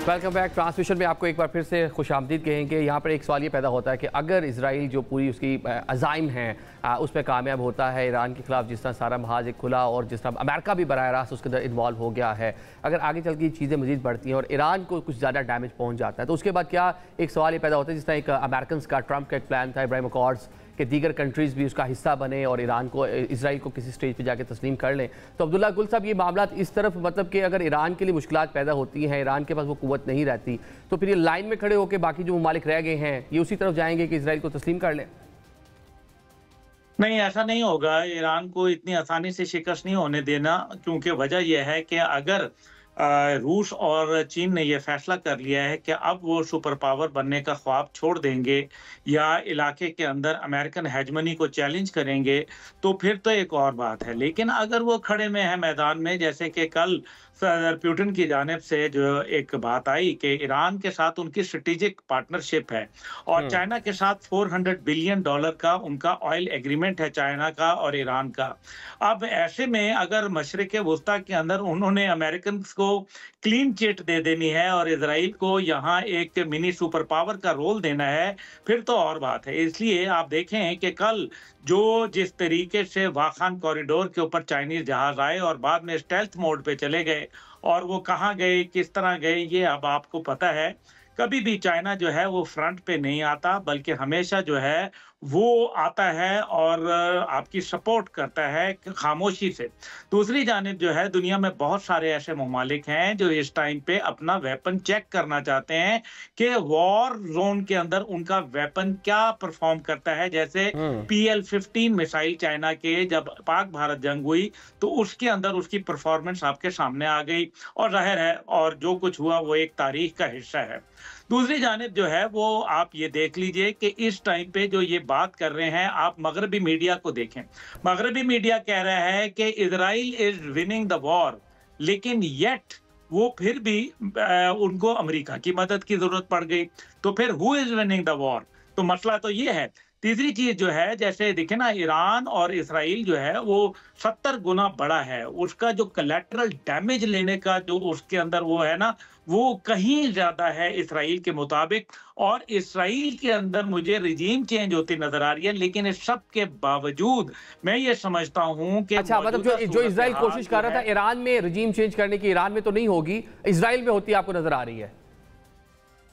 Welcome back. ट्रांसमिशन में आपको एक बार फिर से खुशामदीद कहेंगे। यहाँ पर एक सवाल ये पैदा होता है कि अगर इसराइल जो पूरी उसकी अज़ाइम हैं उस पर कामयाब होता है, ईरान के खिलाफ जिस तरह सारा महाज एक खुला और जिस तरह अमेरिका भी बराह रास्त उसके अंदर इन्वॉल्व हो गया है, अगर आगे चल के चीज़ें मज़ीद बढ़ती हैं और ईरान को कुछ ज़्यादा डैमेज पहुँच जाता है, तो उसके बाद क्या एक सवाल ये पैदा होता है, जिस तरह एक अमेरिकन का ट्रंप का एक प्लान था इब्राहिम अकॉर्ड्स कि दीगर कंट्रीज़ भी उसका हिस्सा बने और ईरान को, इसराइल को किसी स्टेज पे जाके तस्लीम कर लें। तो अब्दुल्ला गुल साहब, ये मामला इस तरफ मतलब कि अगर ईरान के लिए मुश्किलात पैदा होती हैं, ईरान के पास वो कुव्वत नहीं रहती, तो फिर ये लाइन में खड़े होकर बाकी जो ममालिक रह गए हैं ये उसी तरफ जाएंगे कि इसराइल को तस्लीम कर लें? नहीं, ऐसा नहीं होगा। ईरान को इतनी आसानी से शिकस्त नहीं होने देना, क्योंकि वजह यह है कि अगर रूस और चीन ने यह फैसला कर लिया है कि अब वो सुपर पावर बनने का ख्वाब छोड़ देंगे या इलाके के अंदर अमेरिकन हेजमनी को चैलेंज करेंगे, तो फिर तो एक और बात है। लेकिन अगर वो खड़े में है मैदान में, जैसे कि कल सदर पुतिन की जानिब से जो एक बात आई कि ईरान के साथ उनकी स्ट्रेटेजिक पार्टनरशिप है और चाइना के साथ $400 बिलियन का उनका ऑयल एग्रीमेंट है, चाइना का और ईरान का। अब ऐसे में अगर मशरिक वस्ता के अंदर उन्होंने अमेरिकन को क्लीन चिट दे देनी है और इजराइल को यहाँ एक मिनी सुपर पावर का रोल देना है, फिर तो और बात है। इसलिए आप देखें कि कल जो जिस तरीके से वाखान कॉरिडोर के ऊपर चाइनीज जहाज आए और बाद में स्टेल्थ मोड पे चले गए, और वो कहाँ गए, किस तरह गए, ये अब आपको पता है। कभी भी चाइना जो है वो फ्रंट पे नहीं आता, बल्कि हमेशा जो है वो आता है और आपकी सपोर्ट करता है खामोशी से। दूसरी जानिब जो है दुनिया में बहुत सारे ऐसे ममालिक हैं जो इस टाइम पे अपना वेपन चेक करना चाहते हैं कि वॉर जोन के अंदर उनका वेपन क्या परफॉर्म करता है। जैसे PL-15 मिसाइल चाइना के जब पाक भारत जंग हुई तो उसके अंदर उसकी परफॉर्मेंस आपके सामने आ गई, और जाहिर है और जो कुछ हुआ वो एक तारीख का हिस्सा है। दूसरी जानिब जो है वो आप ये देख लीजिए कि इस टाइम पे जो ये बात कर रहे हैं, आप मगरबी मीडिया को देखें। मगरबी मीडिया कह रहा है कि Israel is winning the war, लेकिन येट वो फिर भी उनको अमेरिका की मदद की जरूरत पड़ गई। तो फिर who is winning the war? तो मसला तो ये है तीसरी चीज जो है, जैसे देखे ना, ईरान और इसराइल जो है वो 70 गुना बड़ा है, उसका जो कलेक्टरल डैमेज लेने का जो उसके अंदर वो है ना, वो कहीं ज्यादा है इसराइल के मुताबिक। और इसराइल के अंदर मुझे रिजीम चेंज होती नजर आ रही है, लेकिन इस सब के बावजूद मैं ये समझता हूं कि अच्छा, मतलब जो इसराइल कोशिश कर रहा था ईरान में रिजीम चेंज करने की, ईरान में तो नहीं होगी, इसराइल में होती आपको नजर आ रही है?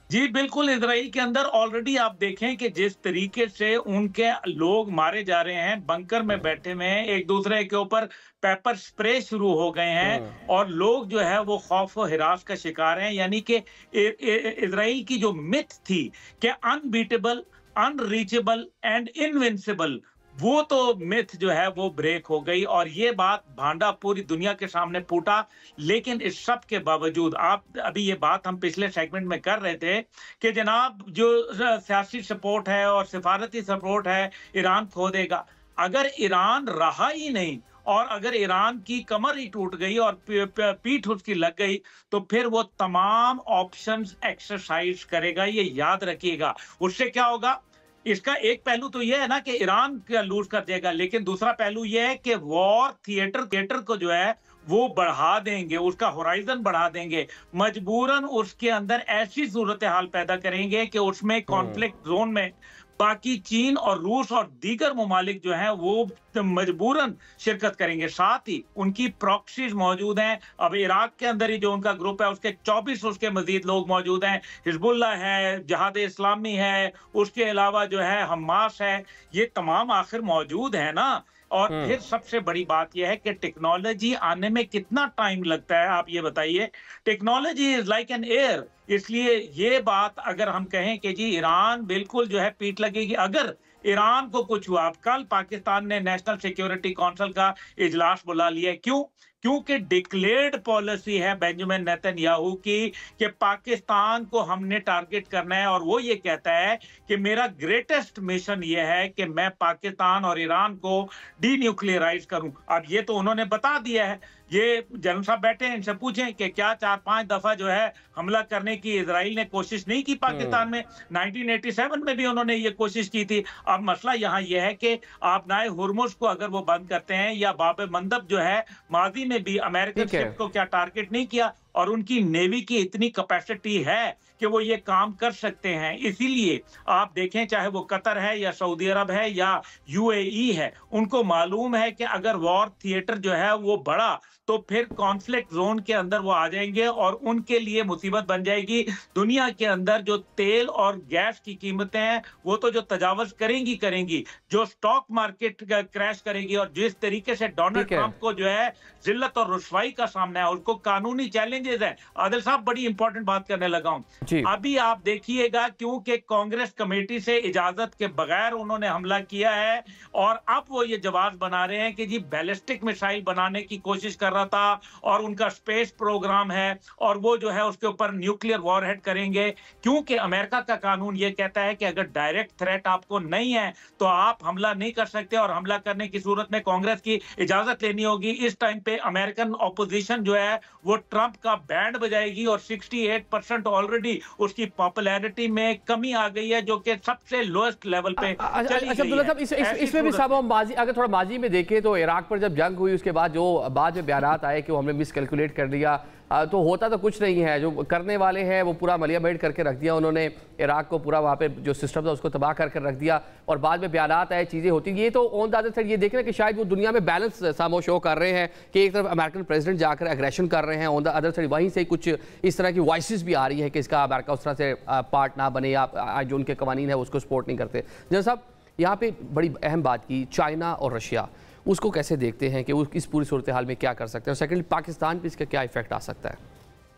जी बिल्कुल, इजराइल के अंदर ऑलरेडी आप देखें कि जिस तरीके से उनके लोग मारे जा रहे हैं, बंकर में बैठे हुए हैं, एक दूसरे के ऊपर पेपर स्प्रे शुरू हो गए हैं और लोग जो है वो खौफ और हिरास का शिकार हैं। यानी कि इजराइल की जो मिथ थी कि अनबीटेबल, अनरीचेबल एंड इनविंसिबल, वो तो मिथ जो है वो ब्रेक हो गई और ये बात भांडा पूरी दुनिया के सामने फूटा। लेकिन इस सब के बावजूद, आप अभी ये बात हम पिछले सेगमेंट में कर रहे थे कि जनाब जो सियासी सपोर्ट है और सिफारती सपोर्ट है ईरान खो देगा। अगर ईरान रहा ही नहीं और अगर ईरान की कमर ही टूट गई और पीठ उसकी लग गई, तो फिर वो तमाम ऑप्शंस एक्सरसाइज करेगा, ये याद रखिएगा। उससे क्या होगा, इसका एक पहलू तो यह है ना कि ईरान का लूज कर देगा, लेकिन दूसरा पहलू यह है कि वॉर थिएटर को जो है वो बढ़ा देंगे, उसका होराइजन बढ़ा देंगे, मजबूरन उसके अंदर ऐसी सूरत हाल पैदा करेंगे कि उसमें कॉन्फ्लिक्ट जोन में बाकी चीन और रूस और दीगर ममालिक जो हैं वो मजबूरन शिरकत करेंगे। साथ ही उनकी प्रॉक्सीज मौजूद हैं। अब इराक के अंदर ही जो उनका ग्रुप है उसके 24 उसके मजीद लोग मौजूद हैं। हिजबुल्लाह है, जिहाद इस्लामी है, उसके अलावा जो है हमास है, ये तमाम आखिर मौजूद है ना। और फिर सबसे बड़ी बात यह है कि टेक्नोलॉजी आने में कितना टाइम लगता है, आप ये बताइए। Technology is like an air. इसलिए ये बात अगर हम कहें कि जी ईरान बिल्कुल जो है पीठ लगेगी, अगर ईरान को कुछ हुआ। कल पाकिस्तान ने नेशनल सिक्योरिटी काउंसिल का इजलास बुला लिया। क्यों? क्योंकि डिक्लेयर्ड पॉलिसी है बेंजामिन नेतन्याहू की कि पाकिस्तान को हमने टारगेट करना है, और वो ये कहता है कि मेरा ग्रेटेस्ट मिशन ये है कि मैं पाकिस्तान और ईरान को डीन्यूक्लियराइज करूं। अब ये तो उन्होंने बता दिया है। ये जनरल साहब बैठे हैं, इनसे पूछें कि क्या 4-5 दफा जो है हमला करने की इजराइल ने कोशिश नहीं की पाकिस्तान में? 1987 में भी उन्होंने ये कोशिश की थी। अब मसला यहाँ यह है कि आप नाए हुर्मुज को अगर वो बंद करते हैं, या बाब मंदब जो है माजी में भी अमेरिकन शिप को क्या टारगेट नहीं किया, और उनकी नेवी की इतनी कैपेसिटी है कि वो ये काम कर सकते हैं। इसीलिए आप देखें, चाहे वो कतर है या सऊदी अरब है या यूएई है, उनको मालूम है कि अगर वॉर थिएटर जो है वो बढ़ा तो फिर कॉन्फ्लिक्ट जोन के अंदर वो आ जाएंगे और उनके लिए मुसीबत बन जाएगी। दुनिया के अंदर जो तेल और गैस की कीमतें हैं वो तो जो तजावज करेंगी, जो स्टॉक मार्केट क्रैश करेगी, और जिस तरीके से डोनाल्ड ट्रंप को जो है जिल्लत और रुसवाई का सामना है, उसको कानूनी चैलेंजेस है। आदिल साहब, बड़ी इंपॉर्टेंट बात करने लगा हूं। अभी आप देखिएगा, क्योंकि कांग्रेस कमेटी से इजाजत के बगैर उन्होंने हमला किया है, और अब वो ये जवाब बना रहे हैं कि जी बैलिस्टिक मिसाइल बनाने की कोशिश कर रहा था और उनका स्पेस प्रोग्राम है, और वो जो है उसके ऊपर न्यूक्लियर वॉरहेड करेंगे। क्योंकि अमेरिका का कानून ये कहता है कि अगर डायरेक्ट थ्रेट आपको नहीं है तो आप हमला नहीं कर सकते, और हमला करने की सूरत में कांग्रेस की इजाजत लेनी होगी। इस टाइम पे अमेरिकन ऑपोजिशन जो है वो ट्रंप का बैंड बजाएगी, और 68% ऑलरेडी उसकी पॉपुलैरिटी में कमी आ गई है, जो कि सबसे लोएस्ट लेवल पे चली गई है। इसमें भी साहब हम अगर थोड़ा माजी में देखें तो इराक पर जब जंग हुई उसके बाद जो बाद में बयानात आए कि वो हमने मिसकैलकुलेट कर दिया, तो होता तो कुछ नहीं है। जो करने वाले हैं वो पूरा मलिया मेड करके रख दिया उन्होंने, इराक को पूरा वहाँ पे जो सिस्टम था उसको तबाह करके रख दिया, और बाद में बयानात आए, चीज़ें होती। ये तो ऑन द अदर साइड ये देख रहे हैं कि शायद वो दुनिया में बैलेंस सामो शो कर रहे हैं कि एक तरफ अमेरिकन प्रेसिडेंट जाकर एग्रेशन कर रहे हैं, ऑन द अदर साइड वहीं से कुछ इस तरह की वॉइसेस भी आ रही है कि इसका अमेरिका उस तरह से पार्ट ना बने, या जो उनके कवानीन है उसको सपोर्ट नहीं करते। जनरल साहब, यहाँ पे बड़ी अहम बात की चाइना और रशिया, उसको कैसे देखते हैं कि वो इस पूरी सूरत हाल में क्या कर सकते हैं, और सेकेंडली पाकिस्तान पे इसका क्या इफेक्ट आ सकता है?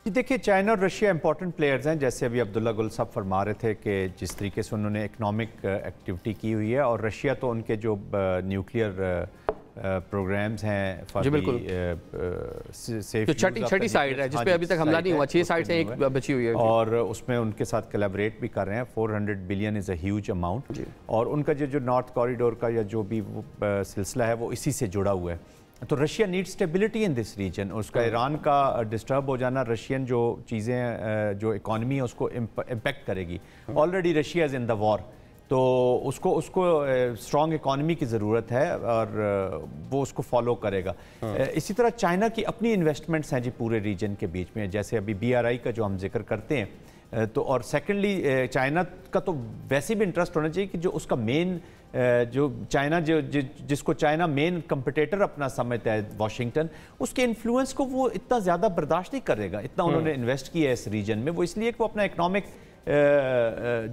देखिए, चाइना और रशिया इंपॉर्टेंट प्लेयर्स हैं। जैसे अभी अब्दुल्ला गुल साहब फरमा रहे थे कि जिस तरीके से उन्होंने इकनॉमिक एक्टिविटी की हुई है, और रशिया तो उनके जो न्यूक्लियर प्रोग्राम्स हैं, छठी साइड है जिसपे अभी तक हमला नहीं हुआ, 6 साइड से एक बची हुई है, और उसमें उनके साथ कोलैबोरेट भी कर रहे हैं। 400 billion is a huge amount, और उनका जो नॉर्थ कॉरिडोर का या जो भी सिलसिला है वो इसी से जुड़ा हुआ है। तो Russia need stability in this region. उसका ईरान का डिस्टर्ब हो जाना रशियन जो चीज़ें जो इकॉनमी है उसको इम्पैक्ट करेगी। Already Russia is in the war, तो उसको स्ट्रॉन्ग इकॉनमी की ज़रूरत है और वो उसको फॉलो करेगा। इसी तरह चाइना की अपनी इन्वेस्टमेंट्स हैं जी पूरे रीजन के बीच में, जैसे अभी BRI का जो हम जिक्र करते हैं, तो और सेकेंडली चाइना का तो वैसे भी इंटरेस्ट होना चाहिए कि जो उसका मेन जो चाइना जिसको चाइना मेन कंपटीटर अपना समझता है वाशिंगटन, उसके इन्फ्लुएंस को वो इतना ज़्यादा बर्दाश्त नहीं करेगा। इतना उन्होंने इन्वेस्ट किया है इस रीजन में, वो इसलिए कि वो अपना इकनॉमिक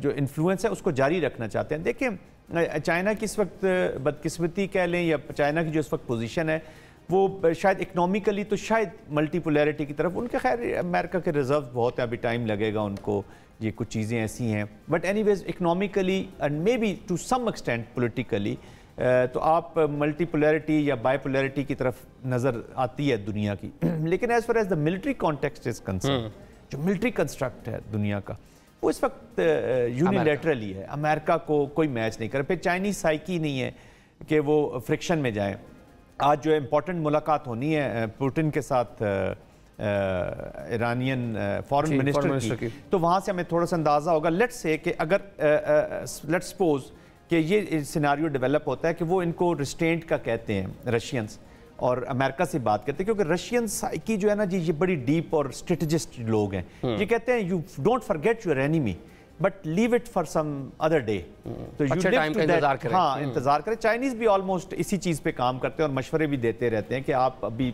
जो इन्फ्लुएंस है उसको जारी रखना चाहते हैं। देखिए चाइना की इस वक्त बदकिस्मती कह लें या चाइना की जो इस वक्त पोजीशन है वो शायद इकनॉमिकली तो शायद मल्टीपोलैरिटी की तरफ उनके, खैर अमेरिका के रिजर्व बहुत है, अभी टाइम लगेगा उनको, ये कुछ चीज़ें ऐसी हैं, but anyways economically and maybe to some extent politically तो आप मल्टीपोलैरिटी या बाइपोलैरिटी की तरफ नज़र आती है दुनिया की। लेकिन as far as the military context is concern, जो मिलिट्री कंस्ट्रक्ट है दुनिया का वो इस वक्त यूनिलैटरली है, अमेरिका को कोई मैच नहीं करे। फिर चाइनीज साइकी नहीं है कि वो फ्रिक्शन में जाए। आज जो इम्पोर्टेंट मुलाकात होनी है पुतिन के साथ ईरानियन फॉरेन मिनिस्टर की, तो वहाँ से हमें थोड़ा सा अंदाज़ा होगा। लेट्स से कि अगर लेट्स सपोज कि ये सिनारियो डेवलप होता है कि वो इनको रिस्ट्रेंट का कहते हैं रशियंस और अमेरिका से बात करते हैं, क्योंकि रशियन साइकी जो है ना जी, ये बड़ी डीप और स्ट्रेटेजिस्ट लोग हैं। ये कहते हैं you don't forget your enemy but leave it for some other day, तो यू लिव टू दैट। हाँ, इंतजार करें। चाइनीज भी ऑलमोस्ट इसी चीज़ पे काम करते हैं और मशवरे भी देते रहते हैं कि आप अभी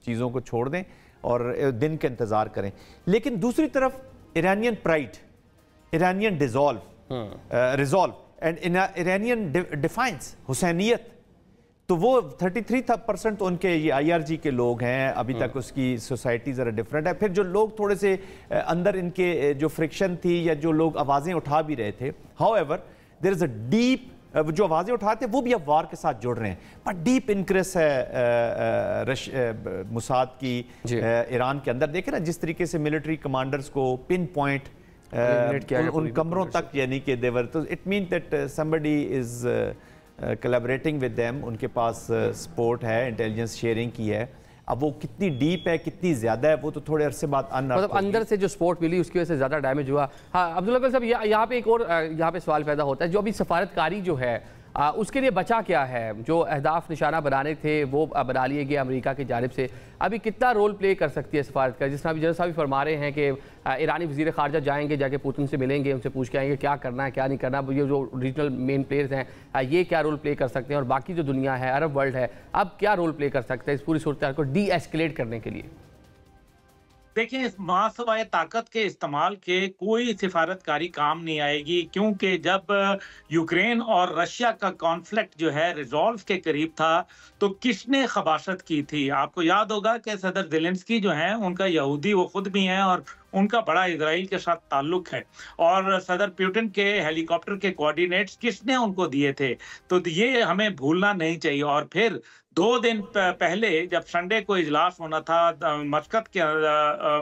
चीज़ों को छोड़ दें और दिन का इंतजार करें। लेकिन दूसरी तरफ Iranian pride, Iranian resolve and Iranian defiance, हुसैनियत, तो वो 33% उनके ये IRG के लोग हैं। अभी तक उसकी सोसाइटी ज़रा डिफरेंट है। फिर जो लोग थोड़े से अंदर इनके जो फ्रिक्शन थी या जो लोग आवाज़ें उठा भी रहे थे, however there is a deep, जो आवाज़ें उठाते वो भी अब वार के साथ जुड़ रहे हैं, पर डीप इंक्रेस है मुसाद की ईरान के अंदर। देखें ना जिस तरीके से मिलिट्री कमांडर्स को पिन पॉइंट उन कमरों तक, यानी कि देवर, तो it mean that somebody is collaborating with them, उनके पास सपोर्ट है, इंटेलिजेंस शेयरिंग की है। अब वो कितनी डीप है, कितनी ज़्यादा है, वो तो थोड़े अरसे बाद मतलब अंदर से जो सपोर्ट मिली उसकी वजह से ज़्यादा डैमेज हुआ। हाँ अब्दुल्ला साहब, यहाँ पे एक और यहाँ पे सवाल पैदा होता है, जो अभी सफारतकारी जो है उसके लिए बचा क्या है? जो अहदाफ निशाना बनाने थे वो बना लिए गए अमेरिका की जानिब से, अभी कितना रोल प्ले कर सकती है सफारतकार? जिस तरह अभी जनरल साहब भी फरमा रहे हैं कि ईरानी वज़ीर ख़ारजा जाएंगे, जाके पुतिन से मिलेंगे, उनसे पूछ के आएंगे क्या करना है क्या नहीं करना। ये जो रीजनल मेन प्लेयर्स हैं ये क्या रोल प्ले कर सकते हैं, और बाकी जो दुनिया है, अरब वर्ल्ड है, अब क्या रोल प्ले कर सकते हैं इस पूरी सूरत को डी एस्केलेट करने के लिए? देखिए, इस मासवाए ताकत के इस्तेमाल के कोई सिफारतकारी काम नहीं आएगी, क्योंकि जब यूक्रेन और रशिया का कॉन्फ्लिक्ट जो है रिजॉल्व के करीब था तो किसने खबासत की थी? आपको याद होगा कि सदर ज़ेलेंस्की जो हैं उनका यहूदी वो खुद भी हैं और उनका बड़ा इजराइल के साथ ताल्लुक है, और सदर पुतिन के हेलीकॉप्टर के कोऑर्डिनेट्स किसने उनको दिए थे? तो ये हमें भूलना नहीं चाहिए। और फिर 2 दिन पहले जब संडे को इजलास होना था मस्कत के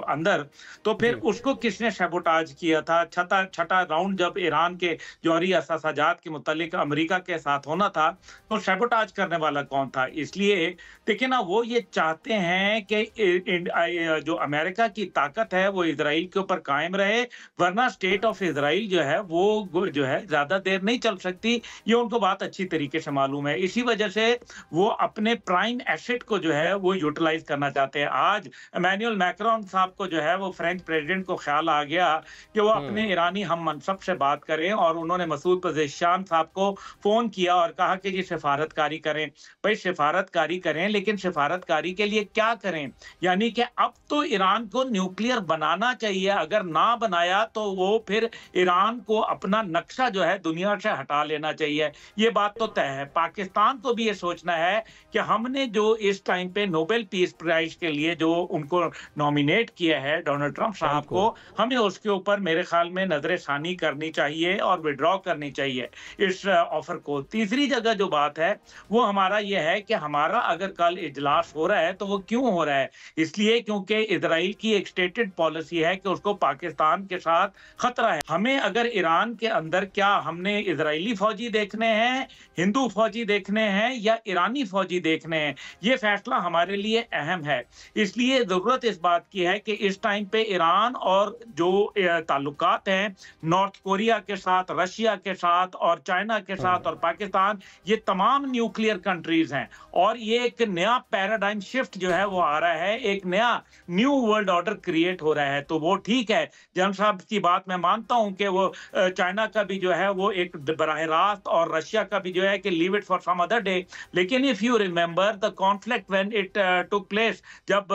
अंदर, तो फिर उसको किसने सैबोटाज किया था? छठा राउंड जब ईरान के जौहरी असासाजात के मुतालिक अमेरिका के साथ होना था, तो सैबोटाज करने वाला कौन था? इसलिए देखिए ना, वो ये चाहते हैं कि जो अमेरिका की ताकत है वो इजराइल के ऊपर कायम रहे, वरना स्टेट ऑफ इजराइल जो है वो जो है ज्यादा देर नहीं चल सकती। ये उनको बात अच्छी तरीके से मालूम है। इसी वजह से वो अपने प्राइम एसेट को जो है वो यूटिलाइज करना चाहते हैं। आज इमैनुअल मैक्रोन साहब को जो है वो फ्रेंच प्रेसिडेंट को ख्याल आ गया कि वो अपने ईरानी हम मनसब से बात करें, और उन्होंने मसूद पज़ेश्कियान साहब को फोन किया और कहा कि जी सिफारतकारी करें। भाई सिफारतकारी करें, लेकिन सिफारतकारी के लिए क्या करें? यानी कि अब तो ईरान को न्यूक्लियर बनाना चाहिए, अगर ना बनाया तो वो फिर ईरान को अपना नक्शा जो है दुनिया से हटा लेना चाहिए। ये बात तो तय है। पाकिस्तान को भी ये सोचना है कि हमने जो इस टाइम पे नोबेल पीस प्राइज के लिए जो उनको नॉमिनेट किया है डोनाल्ड ट्रंप साहब को, हमें उसके ऊपर मेरे ख्याल में नजरसानी करनी चाहिए और विड्रॉ करनी चाहिए इस ऑफर को। तीसरी जगह जो बात है वो हमारा ये है कि हमारा अगर कल इजलास हो रहा है तो वो क्यों हो रहा है? इसलिए क्योंकि इजराइल की एक स्टेटेड पॉलिसी है कि उसको पाकिस्तान के साथ खतरा है। हमें अगर ईरान के अंदर क्या हमने इजरायली फौजी देखने हैं, हिंदू फौजी देखने हैं, या ईरानी फौजी देखने हैं। ये फैसला हमारे लिए अहम है। इसलिए ज़रूरत इस बात की है कि इस टाइम पे ईरान और जो ताल्लुकात हैं नॉर्थ कोरिया के साथ, रशिया के साथ और चाइना के साथ और पाकिस्तान, ये तमाम न्यूक्लियर कंट्रीज हैं और ये एक नया पैराडाइम शिफ्ट जो है वो आ रहा है, एक नया न्यू वर्ल्ड ऑर्डर क्रिएट हो रहा है। तो वो ठीक है, जन साहब की बात मैं मानता हूं कि वो चाइना का भी जो है वो एक बराह रास्त और रशिया का भी जो है कि leave it for some other day. लेकिन if you remember the conflict when it took place, जब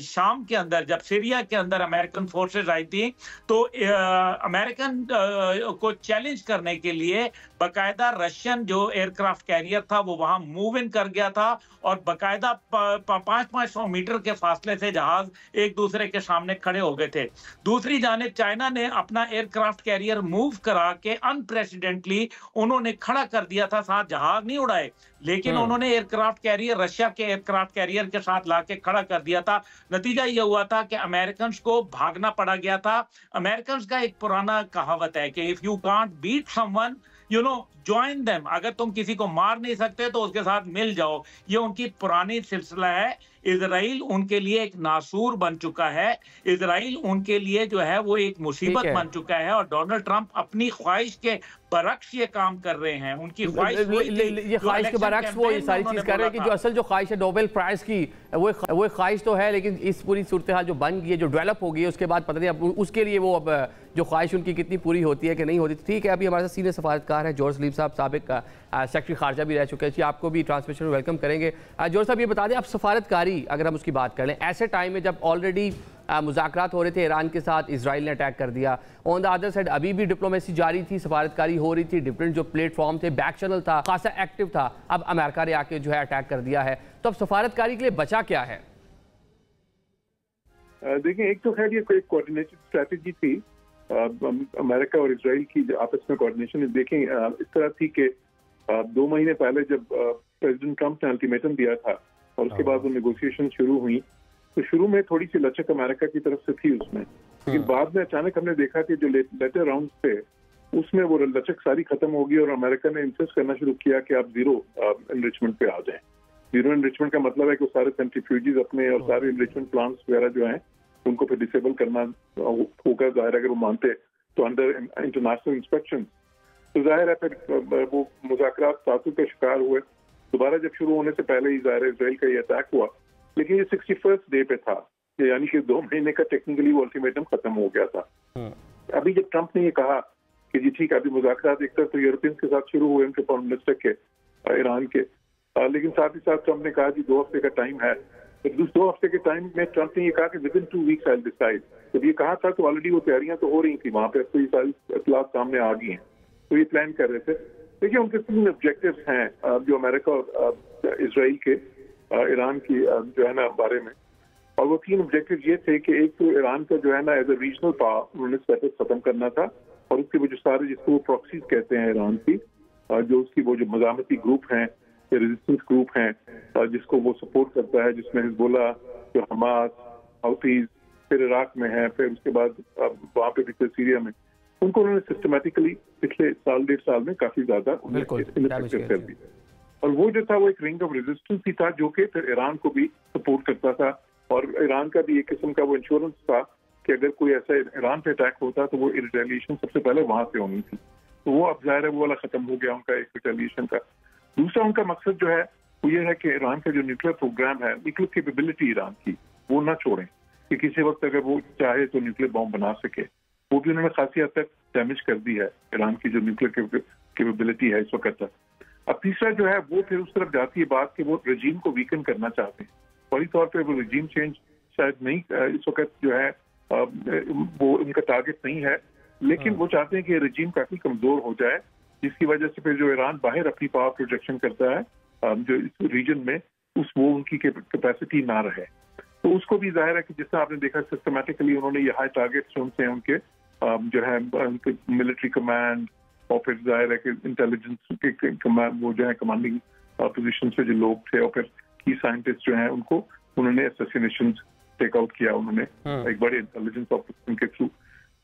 शाम के अंदर, जब सीरिया के अंदर अमेरिकन फोर्सेस आई थी, तो अमेरिकन को चैलेंज करने के लिए बकायदा रशियन जो एयरक्राफ्ट कैरियर था वो वहां मूव इन कर गया था और बकायदा 500-500 मीटर के फासले से जहाज एक दूसरे के सामने खड़े हो गए थे। दूसरी जानिब चाइना ने अपना एयरक्राफ्ट कैरियर मूव करा के अनप्रेसिडेंटली उन्होंने खड़ा कर दिया था, साथ जहाज नहीं उड़ाए, लेकिन उन्होंने एयरक्राफ्ट कैरियर रशिया के एयरक्राफ्ट कैरियर के साथ लाके खड़ा कर दिया था। नतीजा ये हुआ था कि अमेरिकन को भागना पड़ा गया था। अमेरिकन का एक पुराना कहावत है कि if you can't beat someone, you know, join them. अगर तुम किसी को मार नहीं सकते तो उसके साथ मिल जाओ। ये उनकी पुरानी सिलसिला है। इजराइल उनके लिए एक नासूर बन चुका है। इजराइल उनके लिए जो है वो एक मुसीबत बन चुका है और डोनाल्ड ट्रंप अपनी ख्वाहिश के बरक्स ये काम कर रहे हैं। उनकी ख्वाहिश ये ख्वाहिश के बरक्स वो ये सारी चीज कर रहे हैं कि जो असल जो ख्वाहिश है नोबेल प्राइज की, वो ख्वाहिश तो है, लेकिन इस पूरी सूरत हाल जो बन गई है, जो डेवलप हो गई है, उसके बाद पता नहीं अब उसके लिए वो अब जो ख्वाहिश उनकी कितनी पूरी होती है कि नहीं होती। ठीक है, अभी हमारे साथ सीनियर सफारतकार है जॉर्ज सलीम साहब, साबिक सेक्रेटरी खारजा भी रह चुके हैं जी, आपको भी ट्रांसमिशन में वेलकम करेंगे। जॉर्ज साहब ये बता दें, आप सफारतकारी अगर हम उसकी बात कर लें, ऐसे टाइम में जब ऑलरेडी मुज़ाकरात हो रहे थे ईरान के साथ, इजराइल ने अटैक कर दिया, ऑन द अदर साइड अभी भी डिप्लोमेसी जारी थी, सफारतकारी हो रही थी, डिफरेंट जो प्लेटफॉर्म थे, बैक चैनल था, खासा एक्टिव था, अब अमेरिका ने आके जो है अटैक कर दिया है, तो अब सफारतकारी के लिए बचा क्या है? देखिए, एक तो खैर ये कोई कोऑर्डिनेटेड स्ट्रैटेजी थी अमेरिका और इजराइल की आपस में कोऑर्डिनेशन। देखें, इस तरह थी कि 2 महीने पहले जब प्रेसिडेंट ट्रंप ने अल्टीमेटम दिया था और उसके बाद वो नेगोशिएशन शुरू हुई, तो शुरू में थोड़ी सी लचक अमेरिका की तरफ से थी उसमें, लेकिन बाद में अचानक हमने देखा कि जो लेटर राउंड थे उसमें वो लचक सारी खत्म होगी और अमेरिका ने इंसिस्ट करना शुरू किया कि आप जीरो एनरिचमेंट पे आ जाएं। जीरो एनरिचमेंट का मतलब है कि सारे सेंट्रीफ्यूजेस अपने और सारे एनरिचमेंट प्लांट्स वगैरह जो हैं उनको फिर डिसेबल करना होगा। जाहिर है अगर वो मानते तो अंडर इंटरनेशनल इंस्पेक्शन, तो जाहिर है फिर वो मुज़ाकरात तासुब का शिकार हुए। दोबारा जब शुरू होने से पहले ही जाहिर है इजराइल का ये अटैक हुआ, लेकिन ये 61st डे पे था, यानी कि 2 महीने का टेक्निकली वो अल्टीमेटम खत्म हो गया था। अभी जब ट्रंप ने ये कहा कि जी ठीक है, अभी मुज़ाकरात एक तरफ तो यूरोपियंस के साथ शुरू हुए, उनके फॉरेन मिनिस्टर के ईरान के, लेकिन साथ ही साथ ट्रंप ने कहा जी 2 हफ्ते का टाइम है। तो 2 हफ्ते के टाइम में ट्रंप ने ये कहा कि with in 2 weeks I will decide. जब ये कहा था तो ऑलरेडी वो तैयारियां तो हो रही थी, वहां पे तो ये सारी इतलात सामने आ गई हैं, तो ये प्लान कर रहे थे। देखिए, उनके 3 ऑब्जेक्टिव्स हैं जो अमेरिका और इजराइल के ईरान की जो है ना बारे में, और वो 3 ऑब्जेक्टिव ये थे कि एक तो ईरान का जो है ना एज ए रीजनल पावर उन्होंने स्टेटस खत्म करना था, और उसके वो जो सारे जिसको वो प्रॉक्सीज कहते हैं ईरान की, जो उसकी वो जो मज़ामती ग्रुप हैं, रेजिस्टेंस ग्रुप हैं, जिसको वो सपोर्ट करता है, जिसमें हिजबुल्लाह, जो हमास, हाउथीज, फिर इराक में है, फिर उसके बाद वहाँ पे भी सीरिया में, उनको उन्होंने सिस्टमेटिकली पिछले 1.5 साल में काफी ज्यादा कर दी। और वो जो था वो एक रिंग ऑफ रेजिस्टेंस ही था जो कि फिर ईरान को भी सपोर्ट करता था, और ईरान का भी एक किस्म का वो इंश्योरेंस था कि अगर कोई ऐसा ईरान पे अटैक होता तो वो रिटेलिएशन सबसे पहले वहां से होनी थी। तो वो अब जाहिर है वो वाला खत्म हो गया उनका एक रिटेलिएशन का। दूसरा उनका मकसद जो है वो ये है कि ईरान का जो न्यूक्लियर प्रोग्राम है, न्यूक्लियर कैपेबिलिटी ईरान की वो ना छोड़ें कि किसी वक्त अगर वो चाहे तो न्यूक्लियर बॉम्ब बना सके। वो भी उन्होंने खासी हद तक डैमेज कर दी है ईरान की जो न्यूक्लियर कैपेबिलिटी है इस वक्त तक। अब तीसरा जो है वो फिर उस तरफ जाती है बात कि वो रजीम को वीकन करना चाहते हैं। फौरी तौर पर वो रजीम चेंज शायद नहीं इस वक्त जो है वो उनका टारगेट नहीं है, लेकिन वो चाहते हैं कि रजीम काफी कमजोर हो जाए, जिसकी वजह से फिर जो ईरान बाहर अपनी पावर प्रोजेक्शन करता है जो इस रीजन में वो उनकी कैपेसिटी ना रहे। तो उसको भी जाहिर है कि जिस तरह आपने देखा सिस्टमैटिकली उन्होंने ये हाई टारगेट चुनते हैं उनके जो है उनके मिलिट्री कमांड, और फिर जाहिर है कि इंटेलिजेंस के कमांड वो जो है कमांडिंग पोजीशन से जो लोग थे, और फिर की साइंटिस्ट जो हैं उनको उन्होंने असैसिनेशन टेक आउट किया उन्होंने एक बड़े इंटेलिजेंस ऑपरेशन के थ्रू।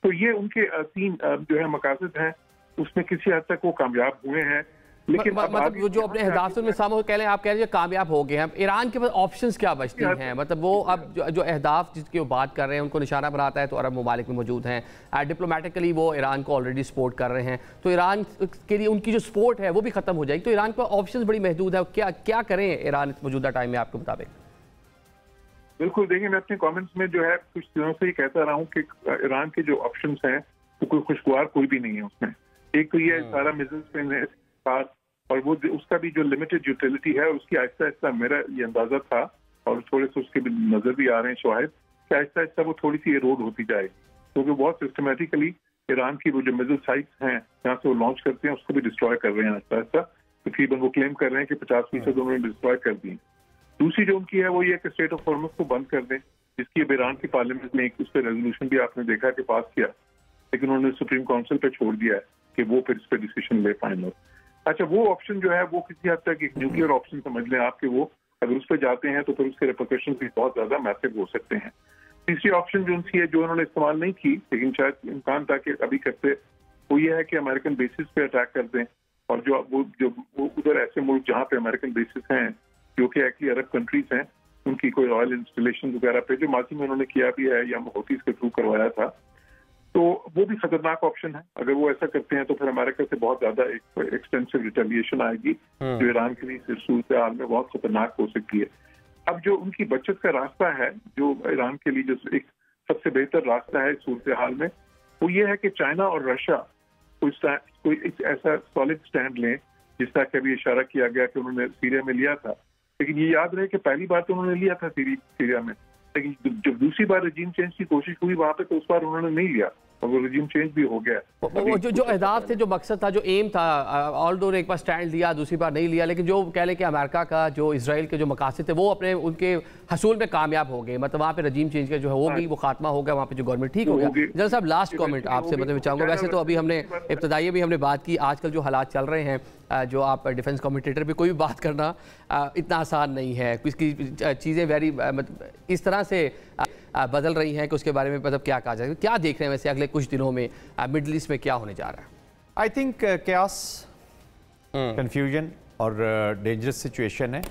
तो ये उनके 3 जो है मकासद हैं, उसमें किसी हद तक वो कामयाब हुए हैं। लेकिन मतलब वो जो अपने अहदाफ में शामिल कह रहे हैं, आप कह रहे हैं कामयाब हो गए हैं, ईरान के पास ऑप्शंस क्या बचती हैं? मतलब वो अब जो अहदाफ जिसकी वो बात कर रहे हैं उनको निशाना बनाता है तो अरब ममालिक में मौजूद हैं, डिप्लोमेटिकली वो ईरान को ऑलरेडी सपोर्ट कर रहे हैं, तो ईरान के लिए उनकी जो सपोर्ट है वो भी खत्म हो जाएगी, तो ईरान के ऑप्शन बड़ी महदूद है। क्या करें ईरान मौजूदा टाइम में आपके मुताबिक? बिल्कुल, देखिए मैं अपने कमेंट्स में जो है कुछ दिनों से ही कहता रहा हूँ कि ईरान के जो ऑप्शंस हैं तो कोई खुशगवार कोई भी नहीं है उसमें। एक तो ये सारा मिसाइल्स पे और वो उसका भी जो लिमिटेड यूटिलिटी है उसकी आहिस्ता आहिस्ता, मेरा ये अंदाजा था और थोड़े से उसके भी नजर भी आ रहे हैं शायद कि आहिस्ता आहिस्ता वो थोड़ी सी एरोड होती जाए, क्योंकि बहुत सिस्टमेटिकली ईरान की वो जो मिसाइल साइट्स हैं जहाँ से वो लॉन्च करते हैं उसको भी डिस्ट्रॉय कर रहे हैं आहिस्ता आहिस्ता। तकरीबन वो क्लेम कर रहे हैं कि 50% उन्होंने डिस्ट्रॉय कर दी। दूसरी जो उनकी है वो ये कि स्टेट ऑफ हॉर्मस को बंद कर दें, जिसकी अब ईरान की पार्लियामेंट में एक उस पर रेजोल्यूशन भी आपने देखा कि पास किया, लेकिन उन्होंने सुप्रीम काउंसिल पे छोड़ दिया है कि वो फिर इस पर डिसीजन ले फाइनल। अच्छा, वो ऑप्शन जो है वो किसी हद तक एक न्यूक्लियर ऑप्शन समझ लें आप कि वो अगर उस पर जाते हैं तो फिर उसके रिपरकशन भी बहुत ज्यादा मैसिव हो सकते हैं। तीसरी ऑप्शन जो उनकी है जो उन्होंने इस्तेमाल नहीं की लेकिन शायद इम्कान था कि अभी करते, वो ये है कि अमेरिकन बेसिस पे अटैक कर दें, और जो उधर ऐसे मुल्क जहाँ पे अमेरिकन बेसिस हैं जो कि एक्चुअली अरब कंट्रीज हैं, उनकी कोई ऑयल इंस्टॉलेशन वगैरह पे जो माजी में उन्होंने किया भी है या हौतीस के थ्रू करवाया था, तो वो भी खतरनाक ऑप्शन है। अगर वो ऐसा करते हैं तो फिर अमेरिका से बहुत ज्यादा एक एक्सटेंसिव रिटेलिएशन आएगी जो ईरान के लिए सूरत हाल में बहुत खतरनाक हो सकती है। अब जो उनकी बचत का रास्ता है, जो ईरान के लिए जो एक सबसे बेहतर रास्ता है सूरत हाल में, वो ये है कि चाइना और रशिया कोई ऐसा सॉलिड स्टैंड लें, जिस तरह कभी इशारा किया गया कि उन्होंने सीरिया में लिया था, लेकिन ये याद रहे कि पहली बार तो उन्होंने लिया था सीरिया में, लेकिन जब दूसरी बार रजीम चेंज की कोशिश हुई वहां पे तो उस बार उन्होंने नहीं लिया और वो रजीम चेंज भी हो गया। वो जो अहदाफ थे, जो मकसद था, जो एम था, ऑल्दो ने एक बार स्टैंड लिया, दूसरी बार नहीं लिया, लेकिन जो कह लें कि अमेरिका का जो इसराइल के जो मकासद थे वो अपने उनके हसूल में कामयाब हो गए, मतलब वहाँ पे रजीम चेंज का जो है वो भी वो खात्मा हो गया, वहाँ पे जो गवर्नमेंट ठीक हो गया। जनरल साहब, लास्ट कमेंट आपसे मतलब चाहूँगा, वैसे तो अभी हमने इब्तदाई भी हमने बात की, आजकल जो हालात चल रहे हैं, जो आप डिफेंस कमेंटेटर पे कोई भी बात करना इतना आसान नहीं है, इसकी चीज़ें वेरी मतलब इस तरह से बदल रही हैं कि उसके बारे में मतलब क्या कहा जाए, क्या देख रहे हैं वैसे अगले कुछ दिनों में मिडल ईस्ट में क्या होने जा रहा है? आई थिंक कैओस, कंफ्यूजन और डेंजरस सिचुएशन है।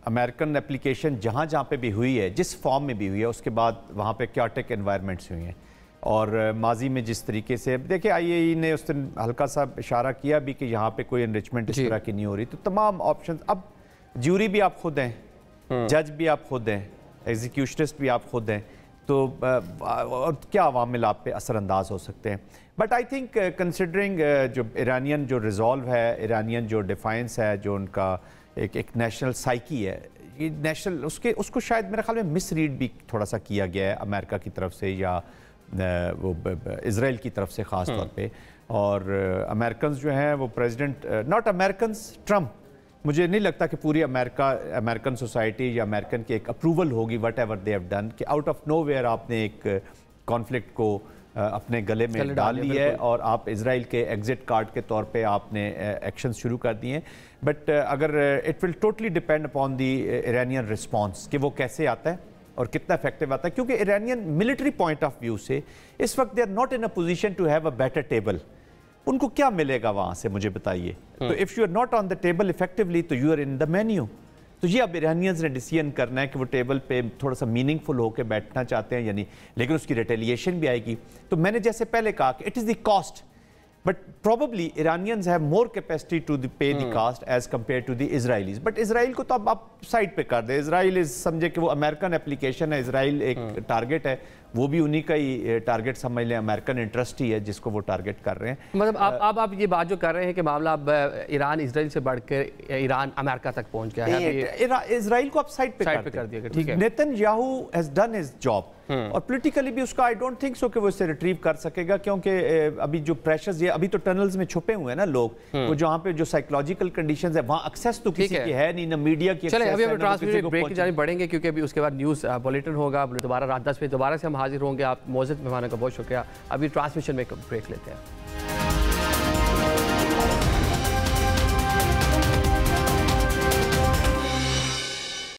अमेरिकन एप्लीकेशन जहाँ जहाँ पे भी हुई है, जिस फॉर्म में भी हुई है, उसके बाद वहाँ पे क्याटिक एनवायरनमेंट्स हुई हैं, और माजी में जिस तरीके से देखिए IAEA ने उस दिन हल्का सा इशारा किया भी कि यहाँ पे कोई एनरिचमेंट इस तरह की नहीं हो रही, तो तमाम ऑप्शन, अब ज्यूरी भी आप खुद हैं, जज भी आप खुद हैं, एग्जीक्यूशनिस्ट भी आप खुद हैं, तो और क्या अवामिल आप पे असरअंदाज हो सकते हैं। बट आई थिंक कंसिडरिंग जो ईरानियन जो रिजॉल्व है, ईरानियन जो डिफाइंस है, जो उनका एक नेशनल साइकी है, ये नेशनल उसको शायद मेरे ख्याल में मिस रीड भी थोड़ा सा किया गया है अमेरिका की तरफ से या वो इजराइल की तरफ से ख़ास तौर पे। और अमेरिकन जो हैं वो प्रेसिडेंट, नॉट अमेरिकन, ट्रम्प, मुझे नहीं लगता कि पूरी अमेरिकन सोसाइटी या अमेरिकन की एक अप्रूवल होगी what ever they have done, कि आउट ऑफ नोवेयर आपने एक कॉन्फ्लिक्ट को अपने गले में डाल लिया है और आप इजराइल के एग्जिट कार्ड के तौर पे आपने एक्शन शुरू कर दिए हैं। बट अगर it will totally depend upon the Iranian response कि वो कैसे आता है और कितना इफेक्टिव आता है, क्योंकि Iranian military point of view से इस वक्त they are not in a position to have a better table. उनको क्या मिलेगा वहां से, मुझे बताइए। तो if you are not on the table effectively, तो you are in the menu. तो ये अब ईरानियंस ने डिसीजन करना है कि वो टेबल पे थोड़ा सा मीनिंगफुल होकर बैठना चाहते हैं यानी, लेकिन उसकी रिटेलिएशन भी आएगी। तो मैंने जैसे पहले कहा कि it is the cost, but probably Iranians have more capacity to pay the cost as compared to the Israelis. But Israel को तो अब आप साइड पे कर दे। Israel समझे कि वो अमेरिकन एप्लीकेशन है, Israel एक टारगेट है, वो भी उन्हीं का ही टारगेट समझ लें, अमेरिकन इंटरेस्ट ही है जिसको वो टारगेट कर रहे हैं। मतलब अब आप ये बात जो कर रहे हैं कि मामला अब ईरान इसराइल से बढ़कर ईरान अमेरिका तक पहुंच गया है, इसराइल को आप साइड पे कर दिया, ठीक है। Netanyahu has done his job, और पॉलिटिकली भी उसका आई डोंट थिंक सो कि वो इससे रिट्रीव कर सकेगा, क्योंकि अभी जो प्रेशर्स, ये अभी तो टनल्स में छुपे हुए हैं ना लोग, वो जहाँ पे जो साइकोलॉजिकल कंडीशंस है वहाँ एक्सेस तो किसी की है नहीं, ना मीडिया की। चलिए अभी हम ट्रांसमिशन ब्रेक की जाने बढ़ेंगे, क्योंकि अभी उसके बाद न्यूज़ बुलेटिन होगा, दोबारा रात 10 बजे दोबारा से हम हाजिर होंगे। आप मौजूद मेहमानों का बहुत शुक्रिया। अभी ट्रांसमिशन में ब्रेक लेते हैं।